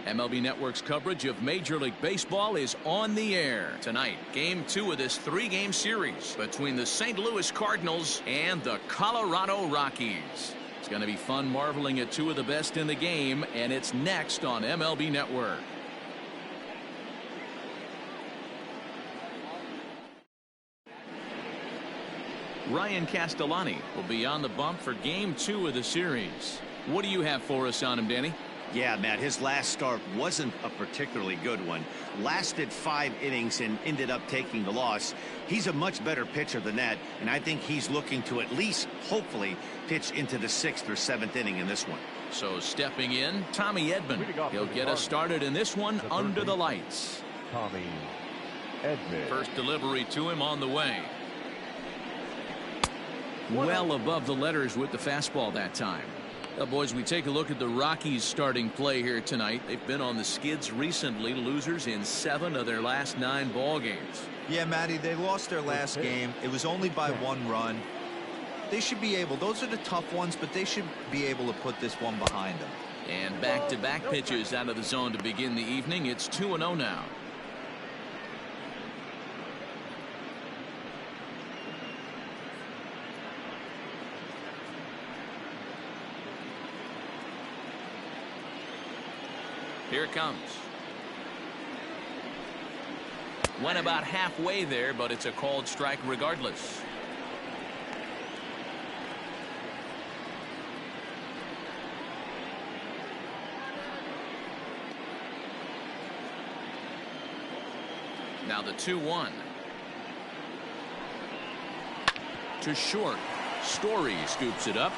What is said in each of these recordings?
MLB Network's coverage of Major League Baseball is on the air tonight. Game 2 of this 3-game series between the St. Louis Cardinals and the Colorado Rockies. It's going to be fun marveling at 2 of the best in the game, and it's next on MLB Network. Ryan Castellani will be on the bump for Game 2 of the series. What do you have for us on him, Danny? Yeah, Matt, his last start wasn't a particularly good one. Lasted 5 innings and ended up taking the loss. He's a much better pitcher than that, and I think he's looking to at least, hopefully, pitch into the 6th or 7th inning in this one. So stepping in, Tommy Edman. He'll get us started in this one under the lights. Tommy Edman. First delivery to him on the way. Well above the letters with the fastball that time. Well, boys, we take a look at the Rockies starting play here tonight. They've been on the skids recently, losers in 7 of their last 9 ball games. Yeah, Matty, they lost their last game. It was only by 1 run. They should be able, those are the tough ones, but they should be able to put this one behind them. And back-to-back pitches out of the zone to begin the evening. It's 2-0 now. Here it comes. Went about halfway there, but it's a called strike regardless. Now the 2-1. To short. Story scoops it up.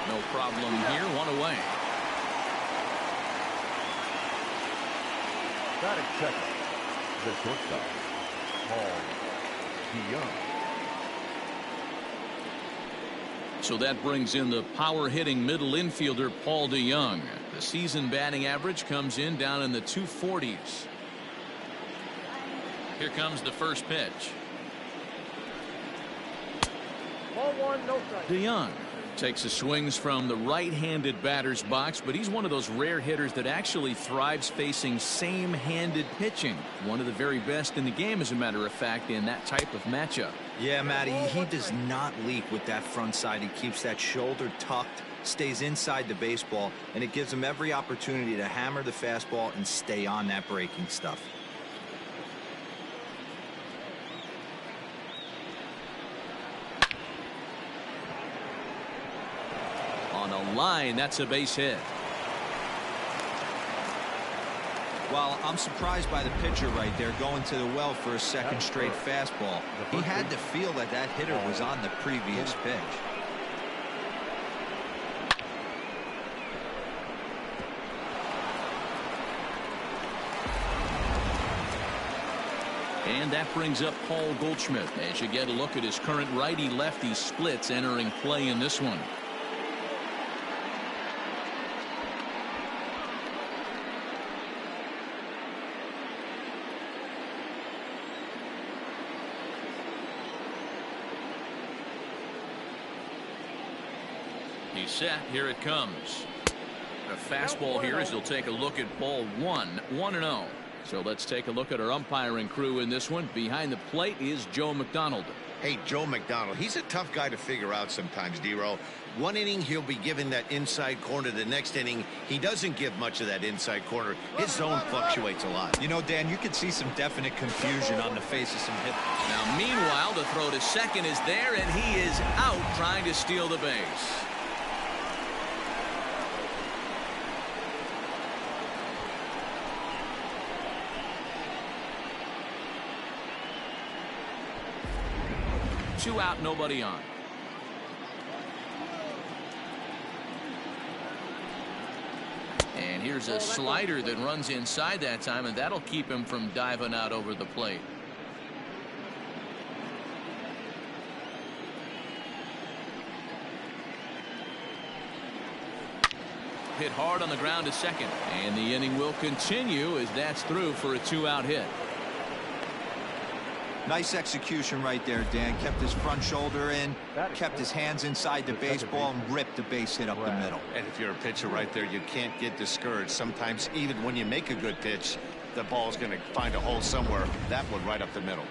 No problem here. 1 away. Batting second, the shortstop, Paul DeYoung. So that brings in the power-hitting middle infielder Paul DeYoung. The season batting average comes in down in the 240s. Here comes the first pitch. Ball 1, no strike. DeYoung takes his swings from the right-handed batter's box, but he's one of those rare hitters that actually thrives facing same-handed pitching. One of the very best in the game, as a matter of fact, in that type of matchup. Yeah, Matty, he does not leap with that front side. He keeps that shoulder tucked, stays inside the baseball, and it gives him every opportunity to hammer the fastball and stay on that breaking stuff. On a line, that's a base hit. Well, I'm surprised by the pitcher right there going to the well for a second straight fastball. He had to feel that that hitter was on the previous pitch. And that brings up Paul Goldschmidt as you get a look at his current righty-lefty splits entering play in this one. He's set. Here it comes. A fastball here as he'll take a look at ball 1. 1-0. So let's take a look at our umpiring crew in this one. Behind the plate is Joe McDonald. Hey, Joe McDonald, he's a tough guy to figure out sometimes, D-Row. 1 inning, he'll be given that inside corner. The next inning, he doesn't give much of that inside corner. His zone fluctuates a lot. You know, Dan, you could see some definite confusion on the face of some hitters. Now, meanwhile, the throw to second is there, and he is out trying to steal the base. Two out, nobody on. And here's a slider that runs inside that time, and that'll keep him from diving out over the plate. Hit hard on the ground to second, and the inning will continue as that's through for a 2-out hit. Nice execution right there, Dan. Kept his front shoulder in, kept his hands inside the baseball, and ripped the base hit up the middle. And if you're a pitcher right there, you can't get discouraged. Sometimes even when you make a good pitch, the ball's going to find a hole somewhere. That one right up the middle.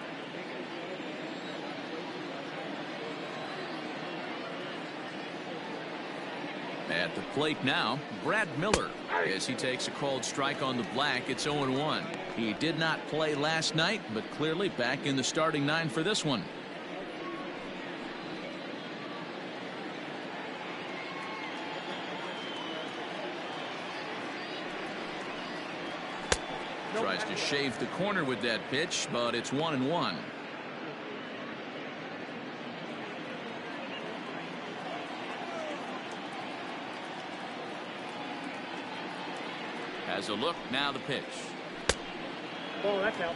At the plate now, Brad Miller, as he takes a called strike on the black. It's 0-1. He did not play last night, but clearly back in the starting nine for this one. Tries to shave the corner with that pitch, but it's 1-1. Has a look, now the pitch. Oh, that's out.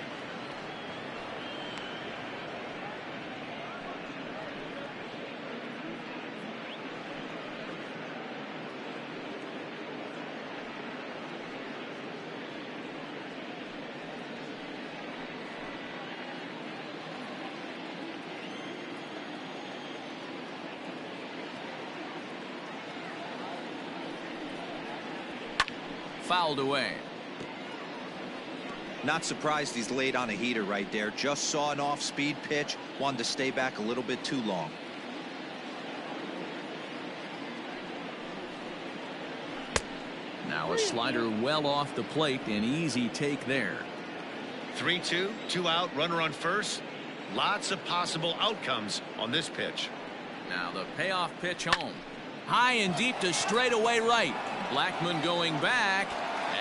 Fouled away. Not surprised he's laid on a heater right there. Just saw an off-speed pitch. Wanted to stay back a little bit too long. Now a slider well off the plate. An easy take there. 3-2, 2 out, runner on first. Lots of possible outcomes on this pitch. Now the payoff pitch home. High and deep to straightaway right. Blackmon going back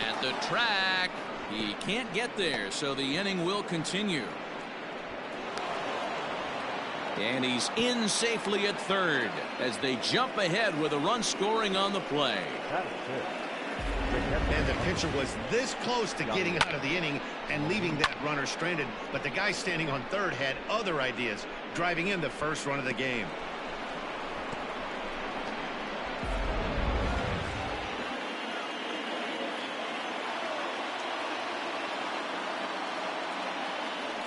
at the track. He can't get there, so the inning will continue. And he's in safely at third as they jump ahead with a run scoring on the play. And the pitcher was this close to getting out of the inning and leaving that runner stranded, but the guy standing on third had other ideas, driving in the first run of the game.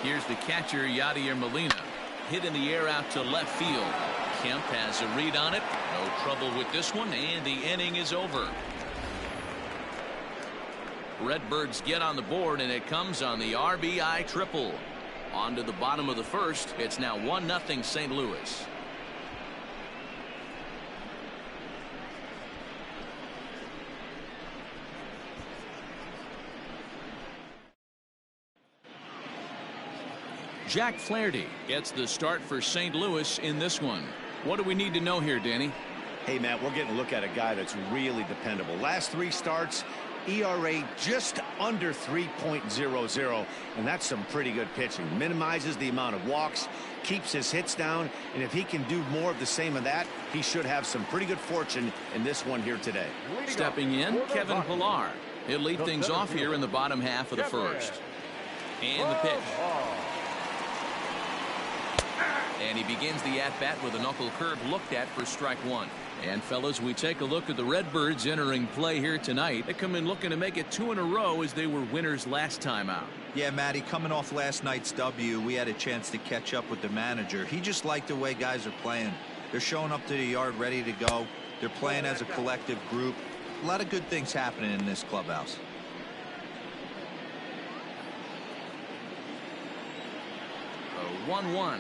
Here's the catcher, Yadier Molina. Hit in the air out to left field. Kemp has a read on it. No trouble with this one, and the inning is over. Redbirds get on the board, and it comes on the RBI triple. On to the bottom of the first. It's now 1-0 St. Louis. Jack Flaherty gets the start for St. Louis in this one. What do we need to know here, Danny? Hey, Matt, we're getting a look at a guy that's really dependable. Last 3 starts, ERA just under 3.00, and that's some pretty good pitching. Minimizes the amount of walks, keeps his hits down, and if he can do more of the same of that, he should have some pretty good fortune in this one here today. Stepping in, Kevin Pillar. He'll lead things off here in the bottom half of the first. And the pitch. And he begins the at-bat with a knuckle curve looked at for strike one. And fellas, we take a look at the Redbirds entering play here tonight. They come in looking to make it 2 in a row as they were winners last time out. Yeah, Matty, coming off last night's W, we had a chance to catch up with the manager. He just liked the way guys are playing. They're showing up to the yard ready to go. They're playing as a collective group. A lot of good things happening in this clubhouse. A 1-1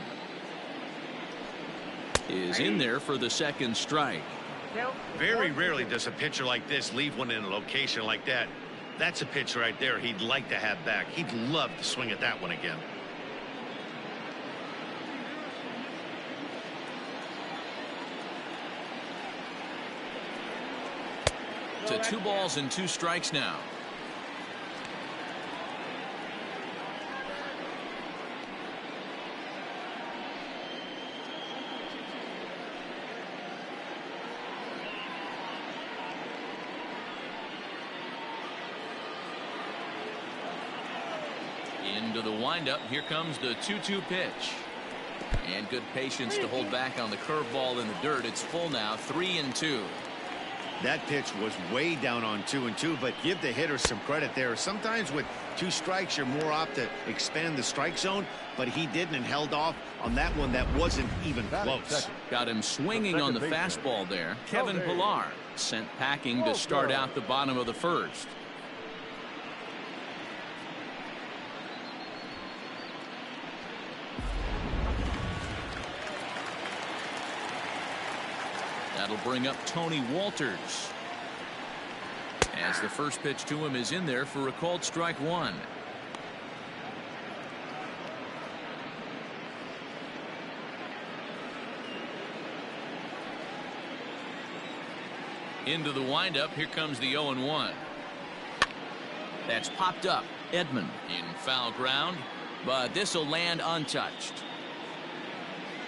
is in there for the second strike. Very rarely does a pitcher like this leave one in a location like that. That's a pitch right there he'd like to have back. He'd love to swing at that one again. To 2 balls and 2 strikes now. Into the windup. Here comes the 2-2 pitch. And good patience to hold back on the curveball in the dirt. It's full now, 3-2. That pitch was way down on 2-2, but give the hitter some credit there. Sometimes with 2 strikes, you're more apt to expand the strike zone, but he didn't and held off on that one that wasn't even close. Got him swinging on the fastball there. Kevin Pillar sent packing to start out the bottom of the first. That'll bring up Tony Walters, as the first pitch to him is in there for a called strike 1. Into the windup. Here comes the 0-1. That's popped up. Edman in foul ground, but this will land untouched.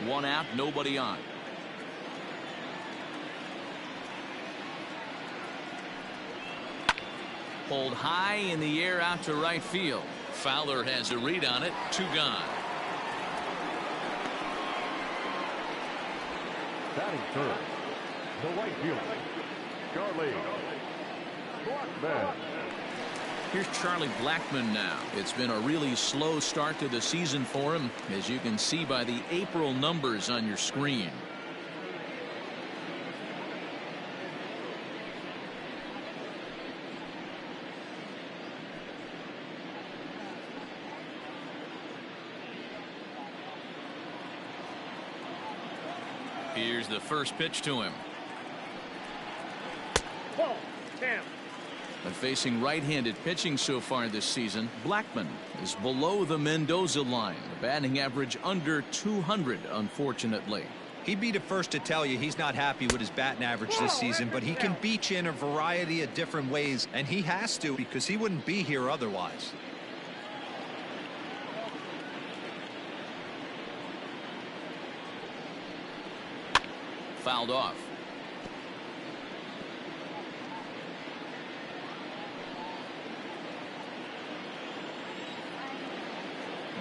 1 out, nobody on. Pulled high in the air out to right field. Fowler has a read on it. 2 gone. Batting third, the right fielder, Charlie Blackmon. Here's Charlie Blackmon now. It's been a really slow start to the season for him, as you can see by the April numbers on your screen. Here's the first pitch to him. Ball, 10. And facing right-handed pitching so far this season, Blackmon is below the Mendoza line. A batting average under 200, unfortunately. He'd be the first to tell you he's not happy with his batting average this season, but he can beat you in a variety of different ways, and he has to, because he wouldn't be here otherwise. Fouled off.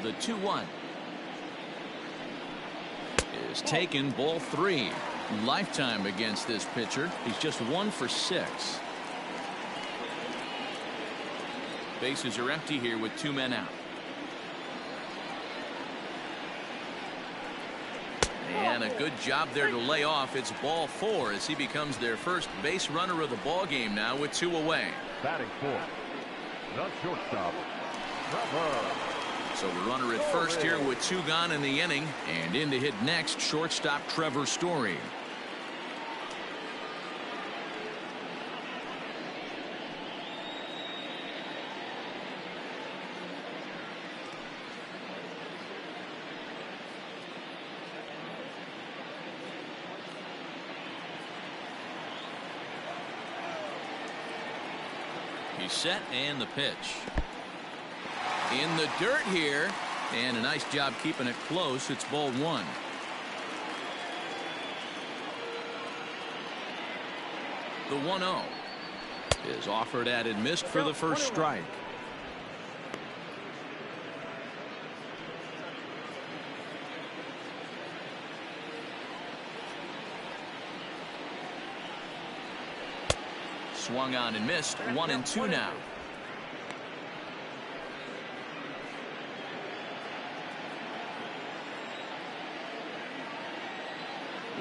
The 2-1 is taken. Ball 3. Lifetime against this pitcher. He's just 1 for 6. Bases are empty here with 2 men out. And a good job there to lay off. It's ball 4 as he becomes their first base runner of the ball game now with 2 away. Batting fourth, the shortstop, Slovverr. So the runner at first here with 2 gone in the inning, and in to hit next, shortstop Trevor Story. He's set, and the pitch. In the dirt here, and a nice job keeping it close. It's ball 1. The 1-0 is offered at and missed for the first strike. Swung on and missed. 1-2 now.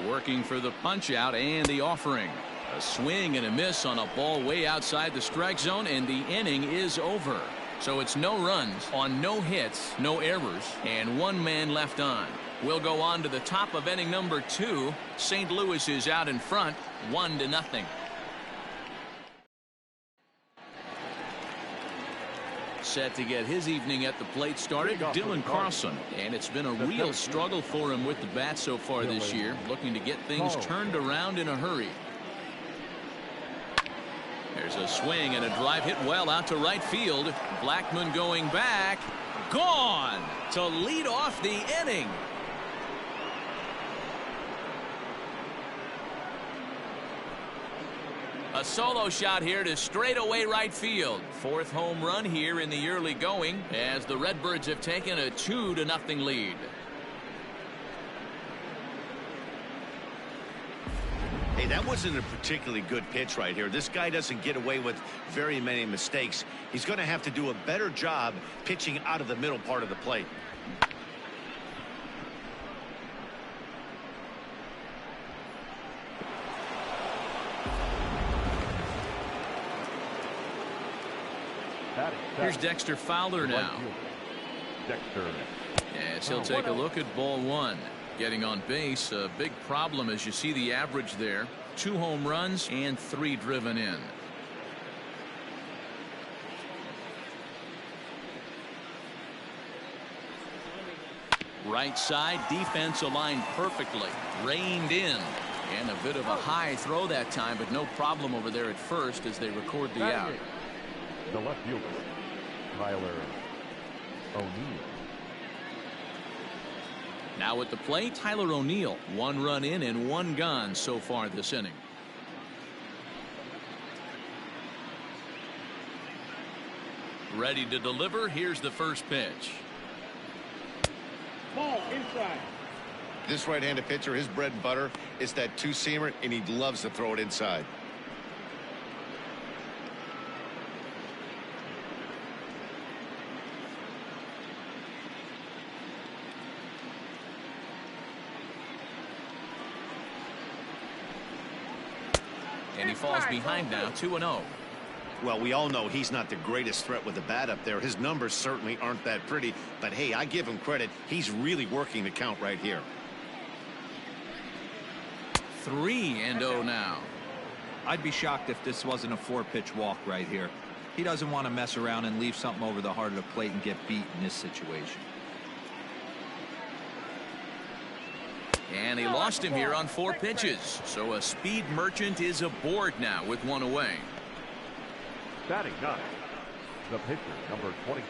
Working for the punch out and the offering. A swing and a miss on a ball way outside the strike zone, and the inning is over. So it's no runs on no hits, no errors, and 1 man left on. We'll go on to the top of inning number 2. St. Louis is out in front, 1-0. Set to get his evening at the plate started, Dylan Carlson, and it's been a real struggle for him with the bat so far this year, looking to get things turned around in a hurry. There's a swing and a drive hit well out to right field. Blackmon going back, gone to lead off the inning. A solo shot here to straightaway right field. 4th home run here in the early going, as the Redbirds have taken a 2-0 lead. Hey, that wasn't a particularly good pitch right here. This guy doesn't get away with very many mistakes. He's going to have to do a better job pitching out of the middle part of the plate. Here's Dexter Fowler now. Dexter. Yes, he'll take a look at ball one. Getting on base, a big problem as you see the average there. 2 home runs and 3 driven in. Right side, defense aligned perfectly. Reined in. And a bit of a high throw that time, but no problem over there at first as they record the out. The left fielder, Tyler O'Neill. Now at the plate, Tyler O'Neill. 1 run in and 1 gone so far this inning. Ready to deliver. Here's the first pitch. Ball inside. This right-handed pitcher, his bread and butter is that 2-seamer, and he loves to throw it inside. And he falls behind now, 2-0. Well, we all know he's not the greatest threat with the bat up there. His numbers certainly aren't that pretty. But, hey, I give him credit. He's really working the count right here. 3-0 now. I'd be shocked if this wasn't a 4-pitch walk right here. He doesn't want to mess around and leave something over the heart of the plate and get beat in this situation. And he lost him here on 4 pitches. So a speed merchant is aboard now with 1 away. Batting 9, the pitcher, number 22,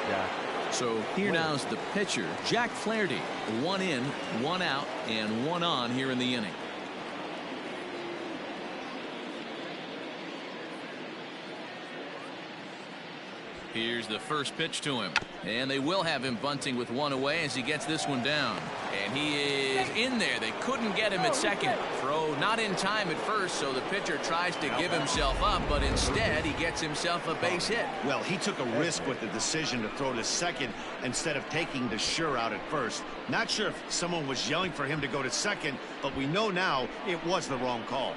Jack. So here now's the pitcher, Jack Flaherty. 1 in, 1 out, and 1 on here in the inning. Here's the first pitch to him. And they will have him bunting with 1 away as he gets this one down. And he is in there. They couldn't get him at second. Throw not in time at first, so the pitcher tries to give himself up, but instead he gets himself a base hit. Well, he took a risk with the decision to throw to second instead of taking the sure out at first. Not sure if someone was yelling for him to go to second, but we know now it was the wrong call.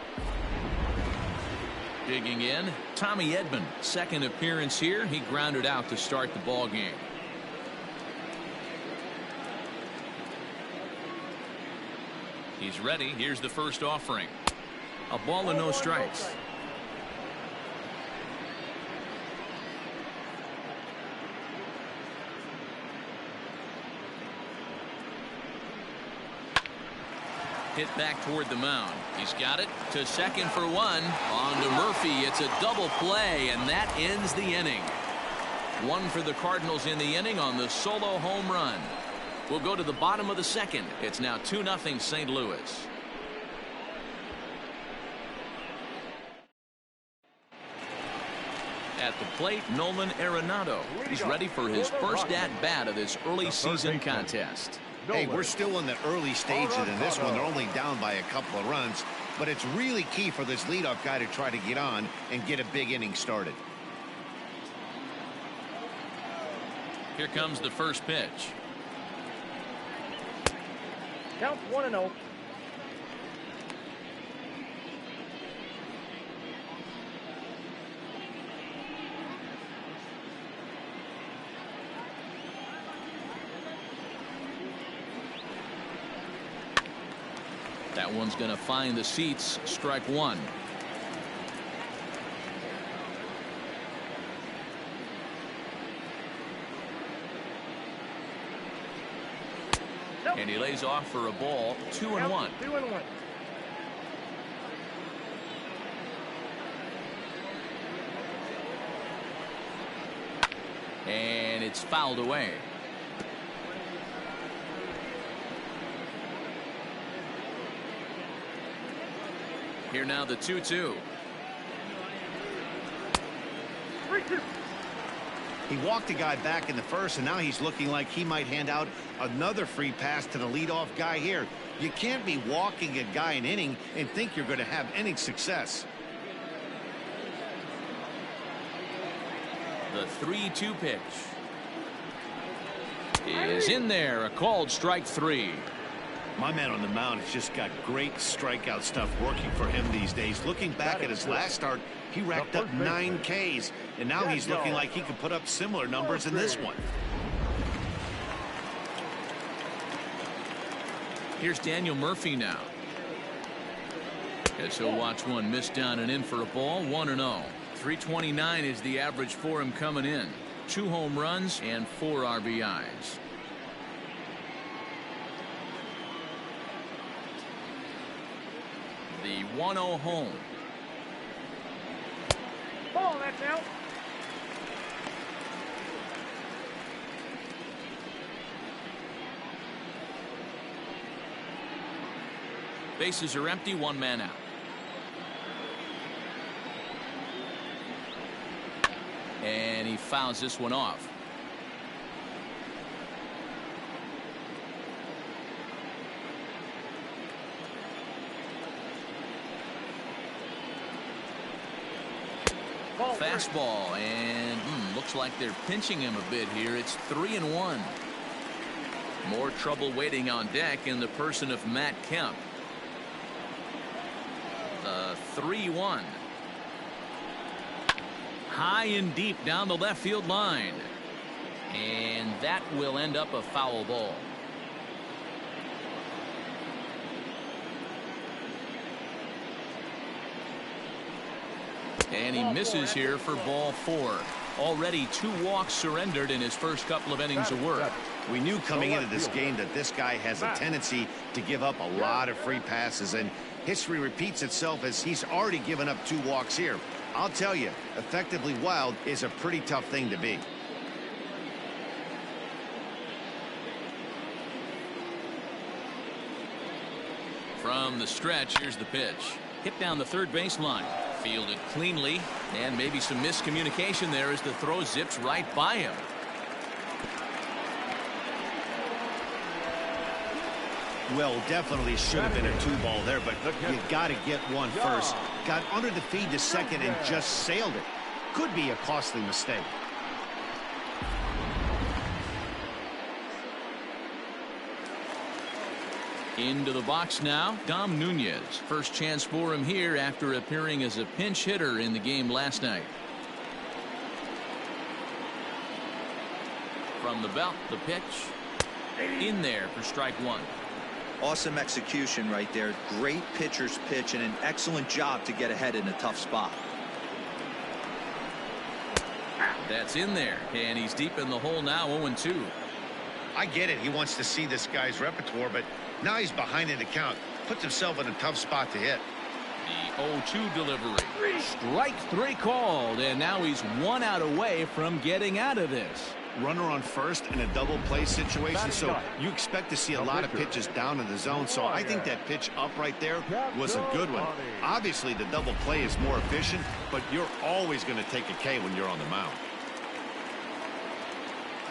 Digging in, Tommy Edman. Second appearance here. He grounded out to start the ball game. He's ready. Here's the first offering. A ball and no strikes. Hit back toward the mound. He's got it to second for 1. On to Murphy. It's a double play, and that ends the inning. 1 for the Cardinals in the inning on the solo home run. We'll go to the bottom of the second. It's now 2-0 St. Louis. At the plate, Nolan Arenado. He's ready for his first at-bat of this early season contest. Hey, we're still in the early stages in this one. They're only down by a couple of runs, but it's really key for this leadoff guy to try to get on and get a big inning started. Here comes the first pitch. Count 1-0. That one's going to find the seats. Strike 1. And he lays off for a ball. 2-1. 2-1. And it's fouled away. Here now the 2-2. 3-2. He walked the guy back in the first, and now he's looking like he might hand out another free pass to the leadoff guy here. You can't be walking a guy an inning and think you're going to have any success. The 3-2 pitch is in there. A called strike 3. My man on the mound has just got great strikeout stuff working for him these days. Looking back at his last start, he racked up 9 Ks, and now he's looking like he could put up similar numbers in this one. Here's Daniel Murphy now. As he'll watch one miss down and in for a ball. 1-0. 329 is the average for him coming in. 2 home runs and 4 RBIs. The 1-0 home. Ball, that's out. Bases are empty. 1 man out. And he fouls this one off. Fastball, and looks like they're pinching him a bit here. It's 3-1. More trouble waiting on deck in the person of Matt Kemp. The 3-1. High and deep down the left field line. And that will end up a foul ball. And he misses here for ball 4. Already 2 walks surrendered in his first couple of innings of work. We knew coming into this game that this guy has a tendency to give up a lot of free passes, and history repeats itself as he's already given up 2 walks here. I'll tell you, effectively wild is a pretty tough thing to be. From the stretch, here's the pitch. Hit down the third baseline. Fielded cleanly, and maybe some miscommunication there as the throw zips right by him. Well, definitely should have been a 2-ball there, but you got to get one first. Got under the feed to second and just sailed it. Could be a costly mistake. Into the box now, Dom Nunez. First chance for him here after appearing as a pinch hitter in the game last night. From the belt, the pitch. In there for strike 1. Awesome execution right there. Great pitcher's pitch and an excellent job to get ahead in a tough spot. That's in there, and he's deep in the hole now. 0-2. I get it. He wants to see this guy's repertoire, but now he's behind in the count. Puts himself in a tough spot to hit. The 0-2 delivery. Strike 3 called, and now he's 1 out away from getting out of this. Runner on first in a double play situation, so you expect to see a lot of pitches down in the zone. So I think that pitch up right there was a good one. Obviously, the double play is more efficient, but you're always going to take a K when you're on the mound.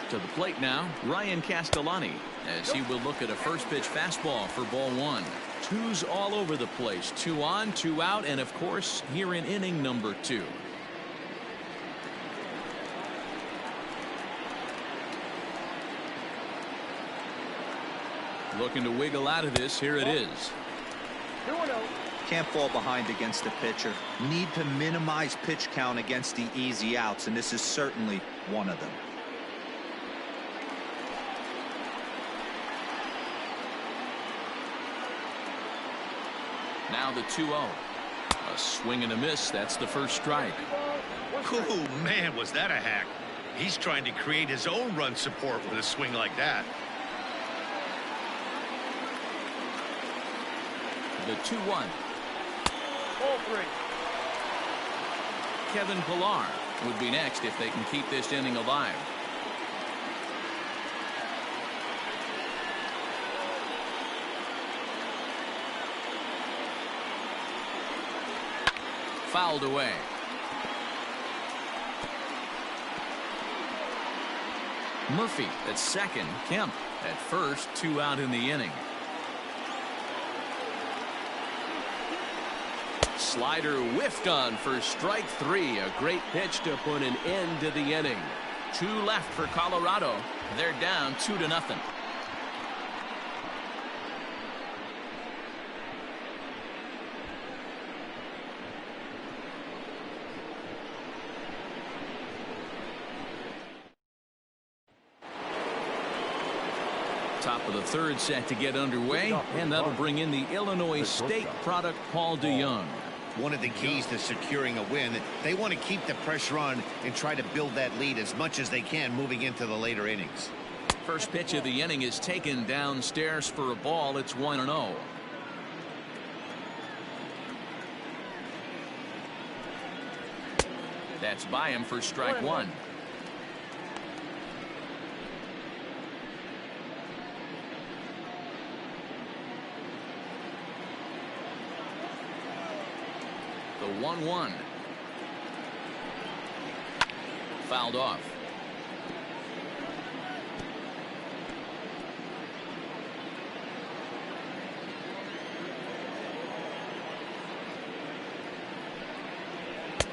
To the plate now, Ryan Castellani, as he will look at a first pitch fastball for ball 1. 2's all over the place. 2 on, 2 out, and of course here in inning number 2. Looking to wiggle out of this. Here it is. 2-0. Can't fall behind against the pitcher. Need to minimize pitch count against the easy outs, and this is certainly one of them. Now the 2-0. A swing and a miss. That's the first strike. Oh, man, was that a hack. He's trying to create his own run support with a swing like that. The 2-1. Ball 3. Kevin Pillar would be next if they can keep this inning alive. Fouled away. Murphy at second. Kemp at first. 2 out in the inning. Slider whiffed on for strike 3. A great pitch to put an end to the inning. 2 left for Colorado. They're down 2-0. Top of the third set to get underway, and that'll bring in the Illinois State product Paul DeYoung. One of the keys to securing a win, they want to keep the pressure on and try to build that lead as much as they can moving into the later innings. First pitch of the inning is taken downstairs for a ball. It's 1-0. That's by him for strike 1. The 1-1. Fouled off.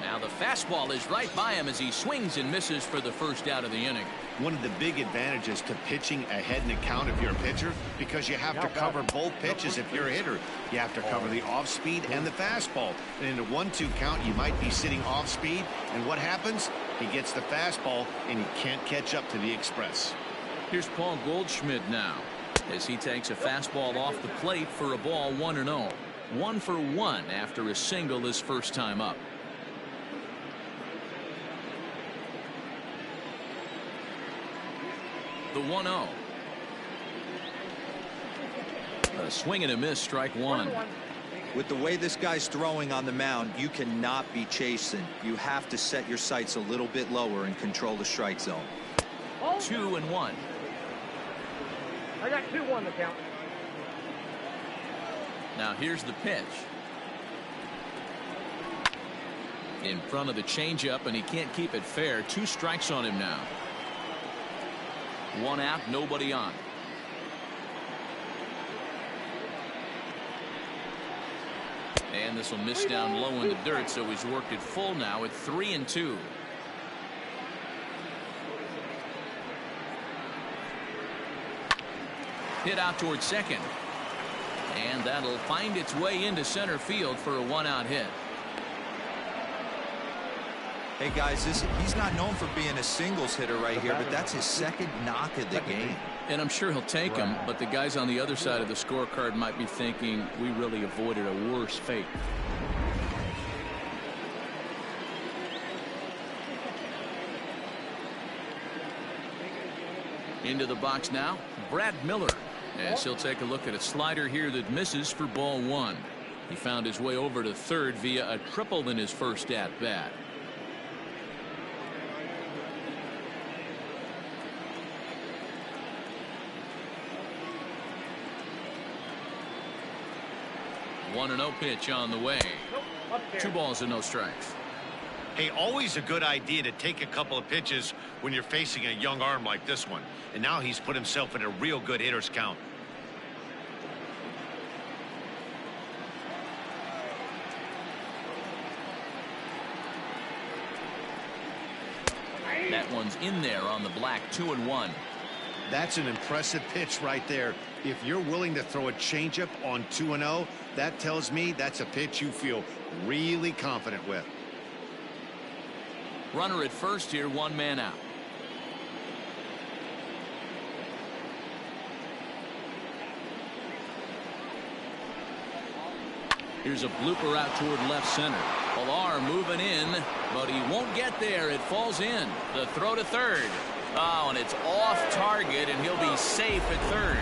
Now the fastball is right by him as he swings and misses for the first out of the inning. One of the big advantages to pitching ahead in the count if you're a pitcher, because you have to cover both pitches if you're a hitter. You have to cover the off speed and the fastball. And in a 1-2 count, you might be sitting off speed, and what happens? He gets the fastball and he can't catch up to the express. Here's Paul Goldschmidt now as he takes a fastball off the plate for a ball. 1-0. 1 for 1 after a single his first time up. The 1-0. A swing and a miss, strike 1. With the way this guy's throwing on the mound, you cannot be chasing. You have to set your sights a little bit lower and control the strike zone. 2-1. I got 2-1 to count. Now here's the pitch. In front of the changeup, and he can't keep it fair. 2 strikes on him now. 1 out, nobody on. And this will miss down low in the dirt, so he's worked it full now at 3-2. Hit out towards second. And that'll find its way into center field for a 1-out hit. Hey guys, he's not known for being a singles hitter right here, but that's his second knock of the game. And I'm sure he'll take him, but the guys on the other side of the scorecard might be thinking we really avoided a worse fate. Into the box now, Brad Miller, as he'll take a look at a slider here that misses for ball 1. He found his way over to third via a triple in his first at bat. One and 0 pitch on the way. 2 balls and no strikes. Hey, always a good idea to take a couple of pitches when you're facing a young arm like this one. And now he's put himself in a real good hitter's count. That one's in there on the black. 2-1. That's an impressive pitch right there. If you're willing to throw a changeup on 2-0, that tells me that's a pitch you feel really confident with. Runner at first here, 1 man out. Here's a blooper out toward left center. Pilar moving in, but he won't get there. It falls in. The throw to third. Oh, and it's off target, and he'll be safe at third.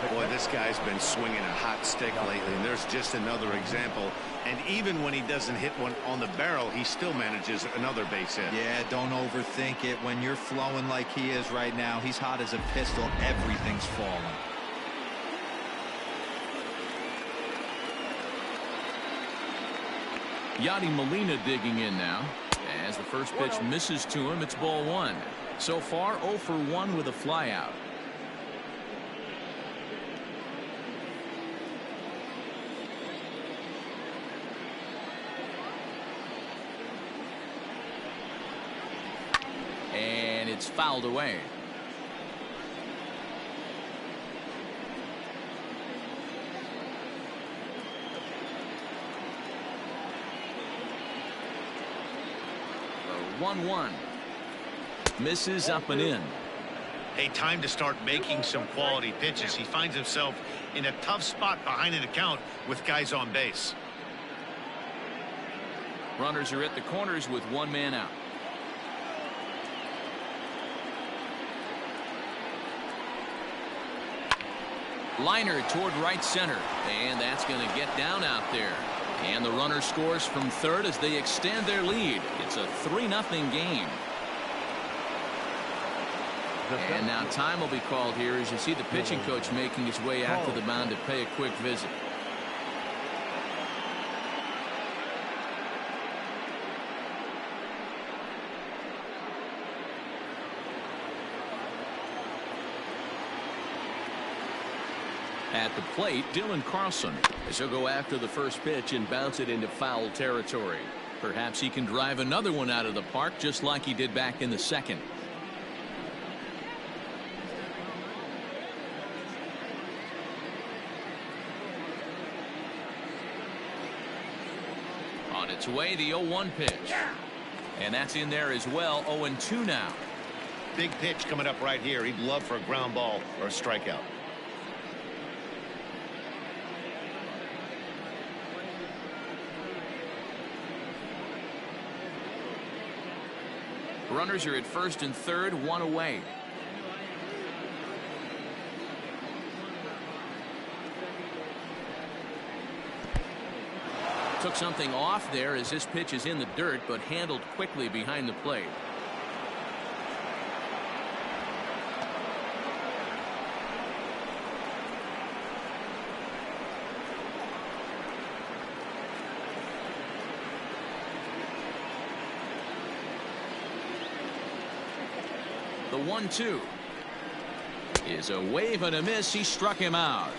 Boy, this guy's been swinging a hot stick lately, and there's just another example. And even when he doesn't hit one on the barrel, he still manages another base hit. Yeah, don't overthink it. When you're flowing like he is right now, he's hot as a pistol. Everything's falling. Yadi Molina digging in now. As the first pitch misses to him, it's ball 1. So far, 0 for 1 with a flyout. It's fouled away. The 1-1. Misses up and in. Hey, time to start making some quality pitches. He finds himself in a tough spot behind an account with guys on base. Runners are at the corners with one man out. Liner toward right center, and that's going to get down out there. And the runner scores from third as they extend their lead. It's a 3-0 game. And now time will be called here as you see the pitching coach making his way out to the mound to pay a quick visit. At the plate, Dylan Carlson, as he'll go after the first pitch and bounce it into foul territory. Perhaps he can drive another one out of the park just like he did back in the second. On its way, the 0-1 pitch. And that's in there as well. 0-2 now. Big pitch coming up right here. He'd love for a ground ball or a strikeout. Runners are at first and third, one away. Took something off there as this pitch is in the dirt, but handled quickly behind the plate. The 1-2 is a wave and a miss. He struck him out.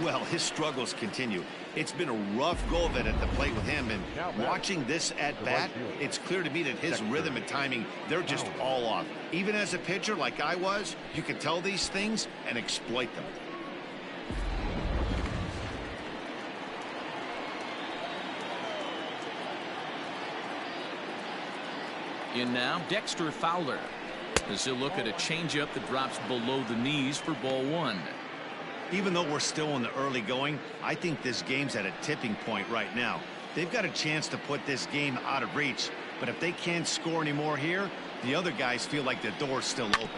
Well, his struggles continue. It's been a rough go of it at the plate with him, and watching this at bat, it's clear to me that his rhythm and timing, they're just all off. Even as a pitcher like I was, you can tell these things and exploit them. In now, Dexter Fowler, as he'll look at a changeup that drops below the knees for ball one. Even though we're still in the early going, I think this game's at a tipping point right now. They've got a chance to put this game out of reach, but if they can't score anymore here, the other guys feel like the door's still open.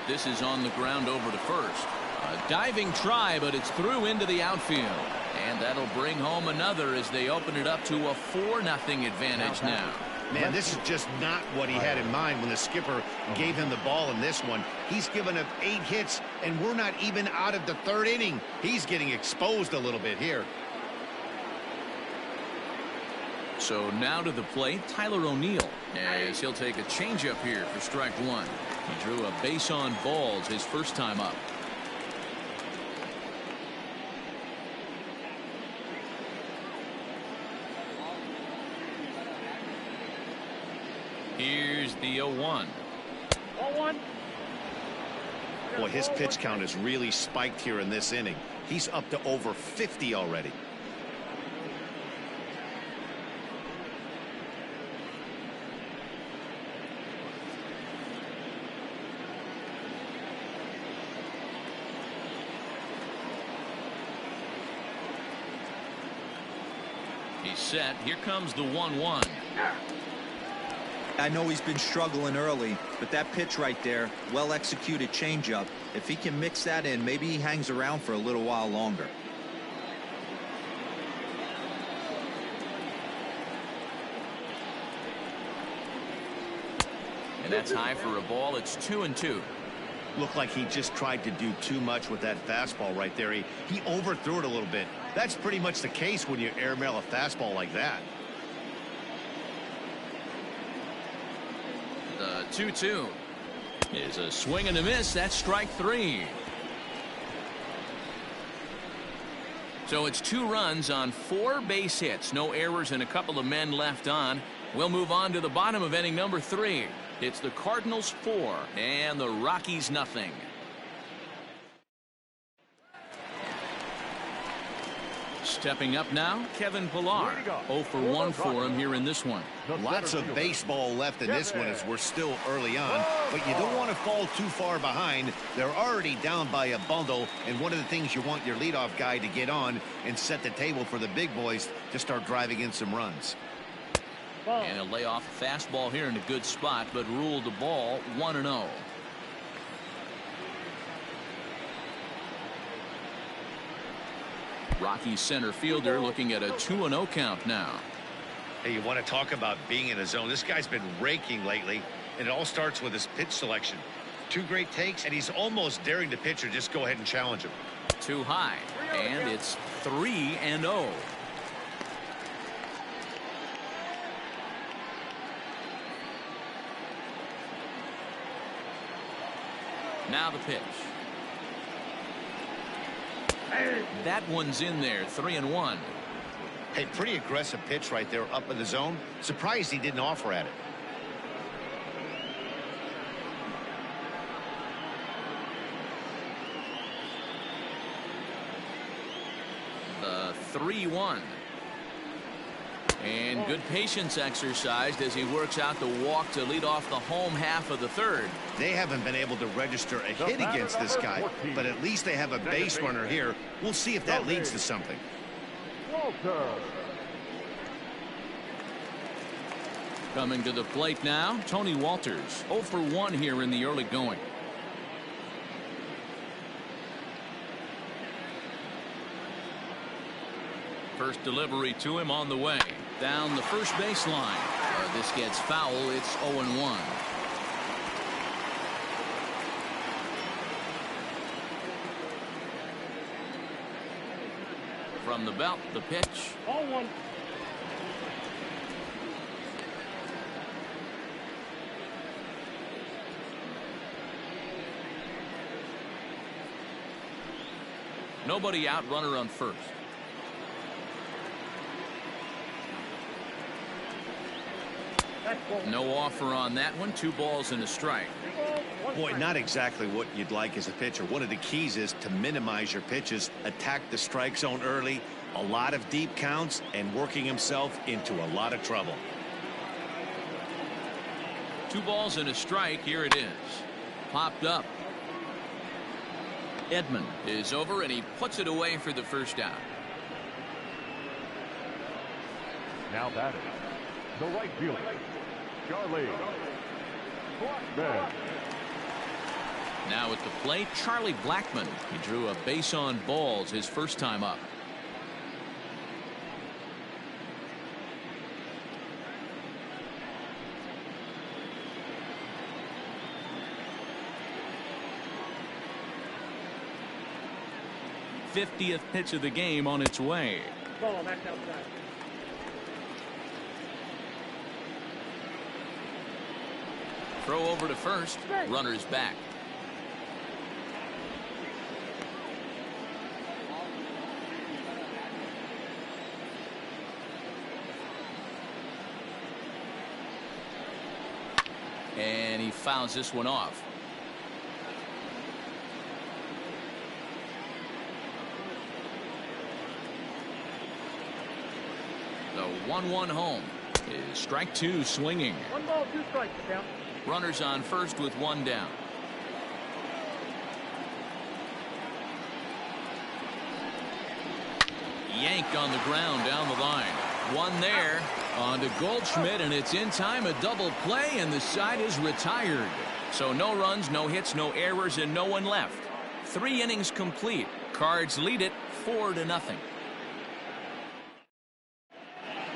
This is on the ground over to first. A diving try, but it's through into the outfield. And that'll bring home another as they open it up to a 4-0 advantage now. Man, this is just not what he had in mind when the skipper gave him the ball in this one. He's given up 8 hits, and we're not even out of the third inning. He's getting exposed a little bit here. So now to the plate, Tyler O'Neill, as he'll take a changeup here for strike one. He drew a base on balls his first time up. Here's the 0-1. 0-1. Boy, his pitch count is really spiked here in this inning. He's up to over 50 already. He's set. Here comes the 1-1. I know he's been struggling early, but that pitch right there, well executed changeup. If he can mix that in, maybe he hangs around for a little while longer. And that's high for a ball. It's 2-2. Looked like he just tried to do too much with that fastball right there. He overthrew it a little bit. That's pretty much the case when you airmail a fastball like that. The 2-2 is a swing and a miss. That's strike 3. So it's 2 runs on 4 base hits. No errors and a couple of men left on. We'll move on to the bottom of inning number 3. It's the Cardinals 4 and the Rockies nothing. Stepping up now, Kevin Pillar. 0 for 1 for him here in this one. Lots of baseball left in this one as we're still early on, but you don't want to fall too far behind. They're already down by a bundle, and one of the things you want your leadoff guy to get on and set the table for the big boys to start driving in some runs. And a layoff fastball here in a good spot, but ruled the ball 1-0. Rockies center fielder looking at a 2-0 count now. Hey, you want to talk about being in a zone? This guy's been raking lately, and it all starts with his pitch selection. 2 great takes, and he's almost daring the pitcher just go ahead and challenge him. Too high, and it's 3-0. Now the pitch. That one's in there, 3-1. Hey, pretty aggressive pitch right there up in the zone. Surprised he didn't offer at it. The 3-1. And good patience exercised as he works out the walk to lead off the home half of the third. They haven't been able to register a hit against this guy, but at least they have a base runner here. We'll see if that leads to something. Coming to the plate now, Tony Walters. 0 for 1 here in the early going. First delivery to him on the way. Down the first baseline. This gets foul. It's 0-1. From the belt, the pitch. 0-1. Nobody out, runner on first. No offer on that one. 2 balls and a strike. Boy, not exactly what you'd like as a pitcher. One of the keys is to minimize your pitches, attack the strike zone early, a lot of deep counts, and working himself into a lot of trouble. 2 balls and a strike. Here it is. Popped up. Edman is over, and he puts it away for the first out. Now batting, the right fielder, Charlie Blackman. Now at the plate, Charlie Blackman. He drew a base on balls his first time up. '50th pitch of the game on its way. Ball, that's outside. Throw over to first. Runner's back. And he fouls this one off. The 1-1 home is strike 2 swinging. 1 ball, 2 strikes to count. Runners on first with 1 down. Yanked on the ground down the line. 1 there. On to Goldschmidt, and it's in time. A double play, and the side is retired. So no runs, no hits, no errors, and no one left. 3 innings complete. Cards lead it 4-0.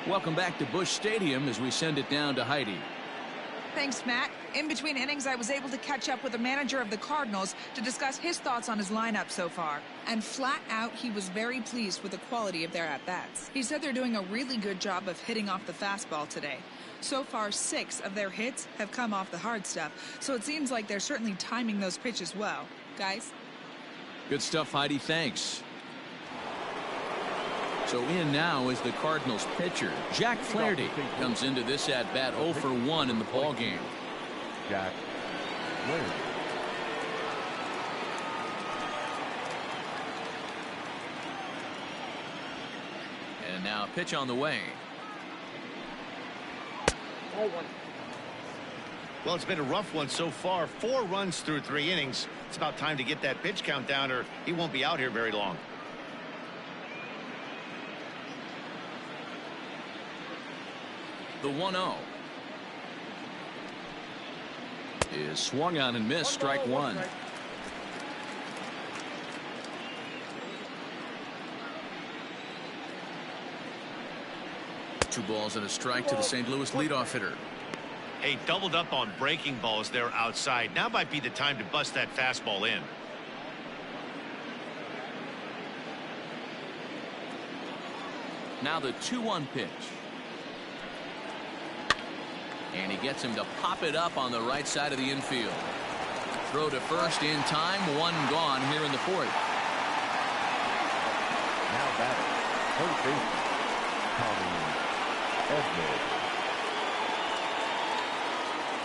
Welcome back to Busch Stadium as we send it down to Heidi. Thanks, Matt. In between innings, I was able to catch up with the manager of the Cardinals to discuss his thoughts on his lineup so far. And flat out, he was very pleased with the quality of their at-bats. He said they're doing a really good job of hitting off the fastball today. So far, 6 of their hits have come off the hard stuff, so it seems like they're certainly timing those pitches well. Guys? Good stuff, Heidi. Thanks. So in now is the Cardinals pitcher. Jack Flaherty comes into this at-bat 0 for 1 in the ballgame. Jack Flaherty. And now a pitch on the way. Ball one. Well, it's been a rough one so far. 4 runs through 3 innings. It's about time to get that pitch count down, or he won't be out here very long. The 1-0 is swung on and missed. Strike one. Two balls and a strike to the St. Louis leadoff hitter. Hey, doubled up on breaking balls there outside. Now might be the time to bust that fastball in. Now the 2-1 pitch. And he gets him to pop it up on the right side of the infield. Throw to first in time. 1 gone here in the 4th. Now batting, third baseman, Edman.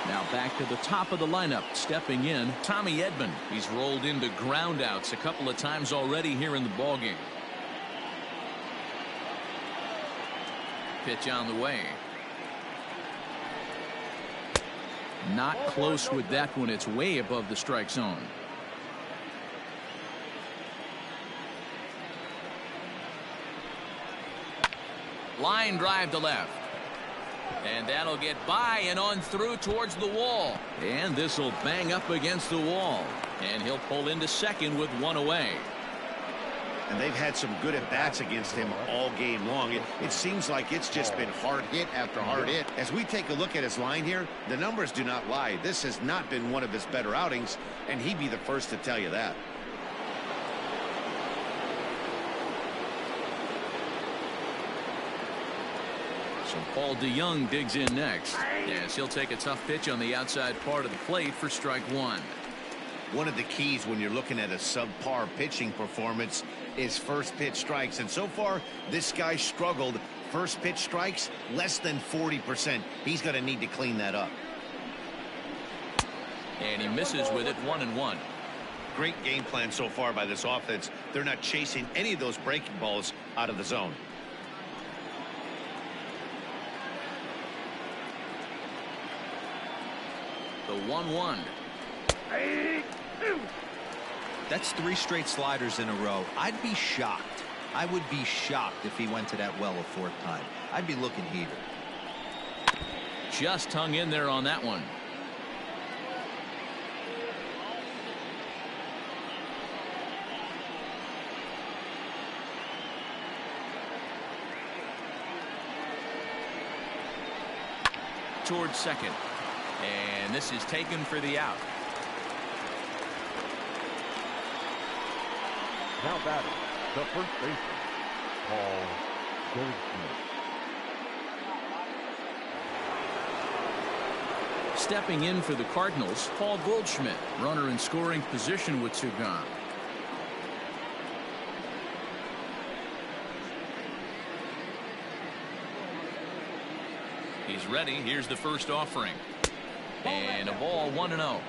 Now back to the top of the lineup. Stepping in, Tommy Edman. He's rolled into groundouts a couple of times already here in the ballgame. Pitch on the way. Not close with that one. It's way above the strike zone. Line drive to left. And that'll get by and on through towards the wall. And this will bang up against the wall. And he'll pull into second with 1 away. And they've had some good at-bats against him all game long. It seems like it's just been hard hit after hard hit. As we take a look at his line here, the numbers do not lie. This has not been one of his better outings, and he'd be the first to tell you that. So Paul DeYoung digs in next. Yes, he'll take a tough pitch on the outside part of the plate for strike 1. One of the keys when you're looking at a subpar pitching performance is first pitch strikes. And so far, this guy struggled. First pitch strikes, less than 40%. He's going to need to clean that up. And he misses with it. 1-1. Great game plan so far by this offense. They're not chasing any of those breaking balls out of the zone. The 1-1. That's 3 straight sliders in a row. I'd be shocked. I would be shocked if he went to that well a 4th time. I'd be looking heated. Just hung in there on that one. Towards second. And this is taken for the out. Now batting, the first baseman, Paul Goldschmidt. Stepping in for the Cardinals, Paul Goldschmidt, runner in scoring position with 2 gone. He's ready. Here's the first offering. And a ball. 1-0.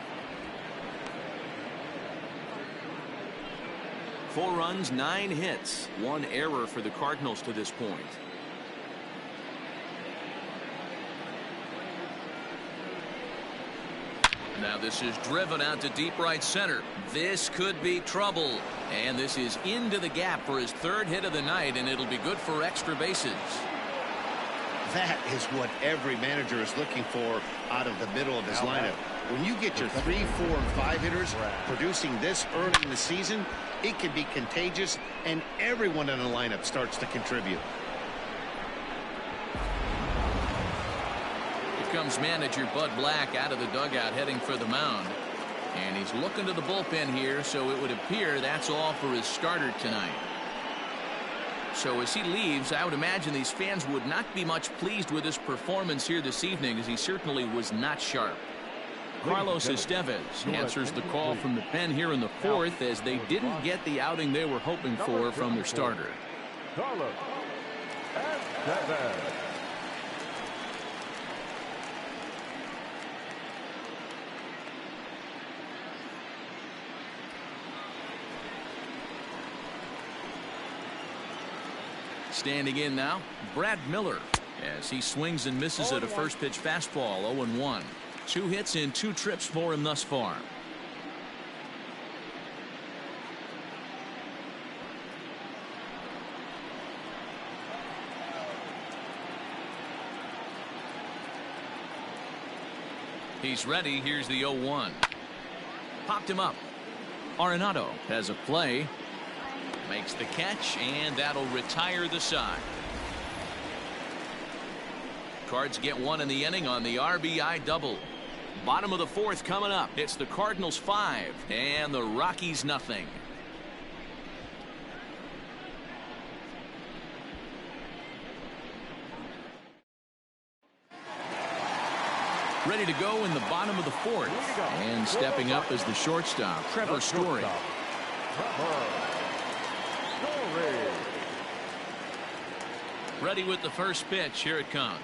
4 runs, 9 hits, 1 error for the Cardinals to this point. Now this is driven out to deep right center. This could be trouble. And this is into the gap for his 3rd hit of the night, and it'll be good for extra bases. That is what every manager is looking for out of the middle of his lineup. When you get your 3, 4, and 5 hitters producing this early in the season, it can be contagious, and everyone in the lineup starts to contribute. Here comes manager Bud Black out of the dugout heading for the mound. And he's looking to the bullpen here, so it would appear that's all for his starter tonight. So as he leaves, I would imagine these fans would not be much pleased with his performance here this evening, as he certainly was not sharp. Carlos Estevez answers the call from the pen here in the 4th, as they didn't get the outing they were hoping for from their starter. Carlos Estevez. Standing in now, Brad Miller, as he swings and misses at a first pitch fastball. 0-1. 2 hits in 2 trips for him thus far. He's ready. Here's the 0-1. Popped him up. Arenado has a play. Makes the catch, and that'll retire the side. Cards get 1 in the inning on the RBI double. Bottom of the 4th coming up. It's the Cardinals 5 and the Rockies nothing. Ready to go in the bottom of the 4th. And stepping up as the shortstop, Trevor Story. Ready with the first pitch. Here it comes.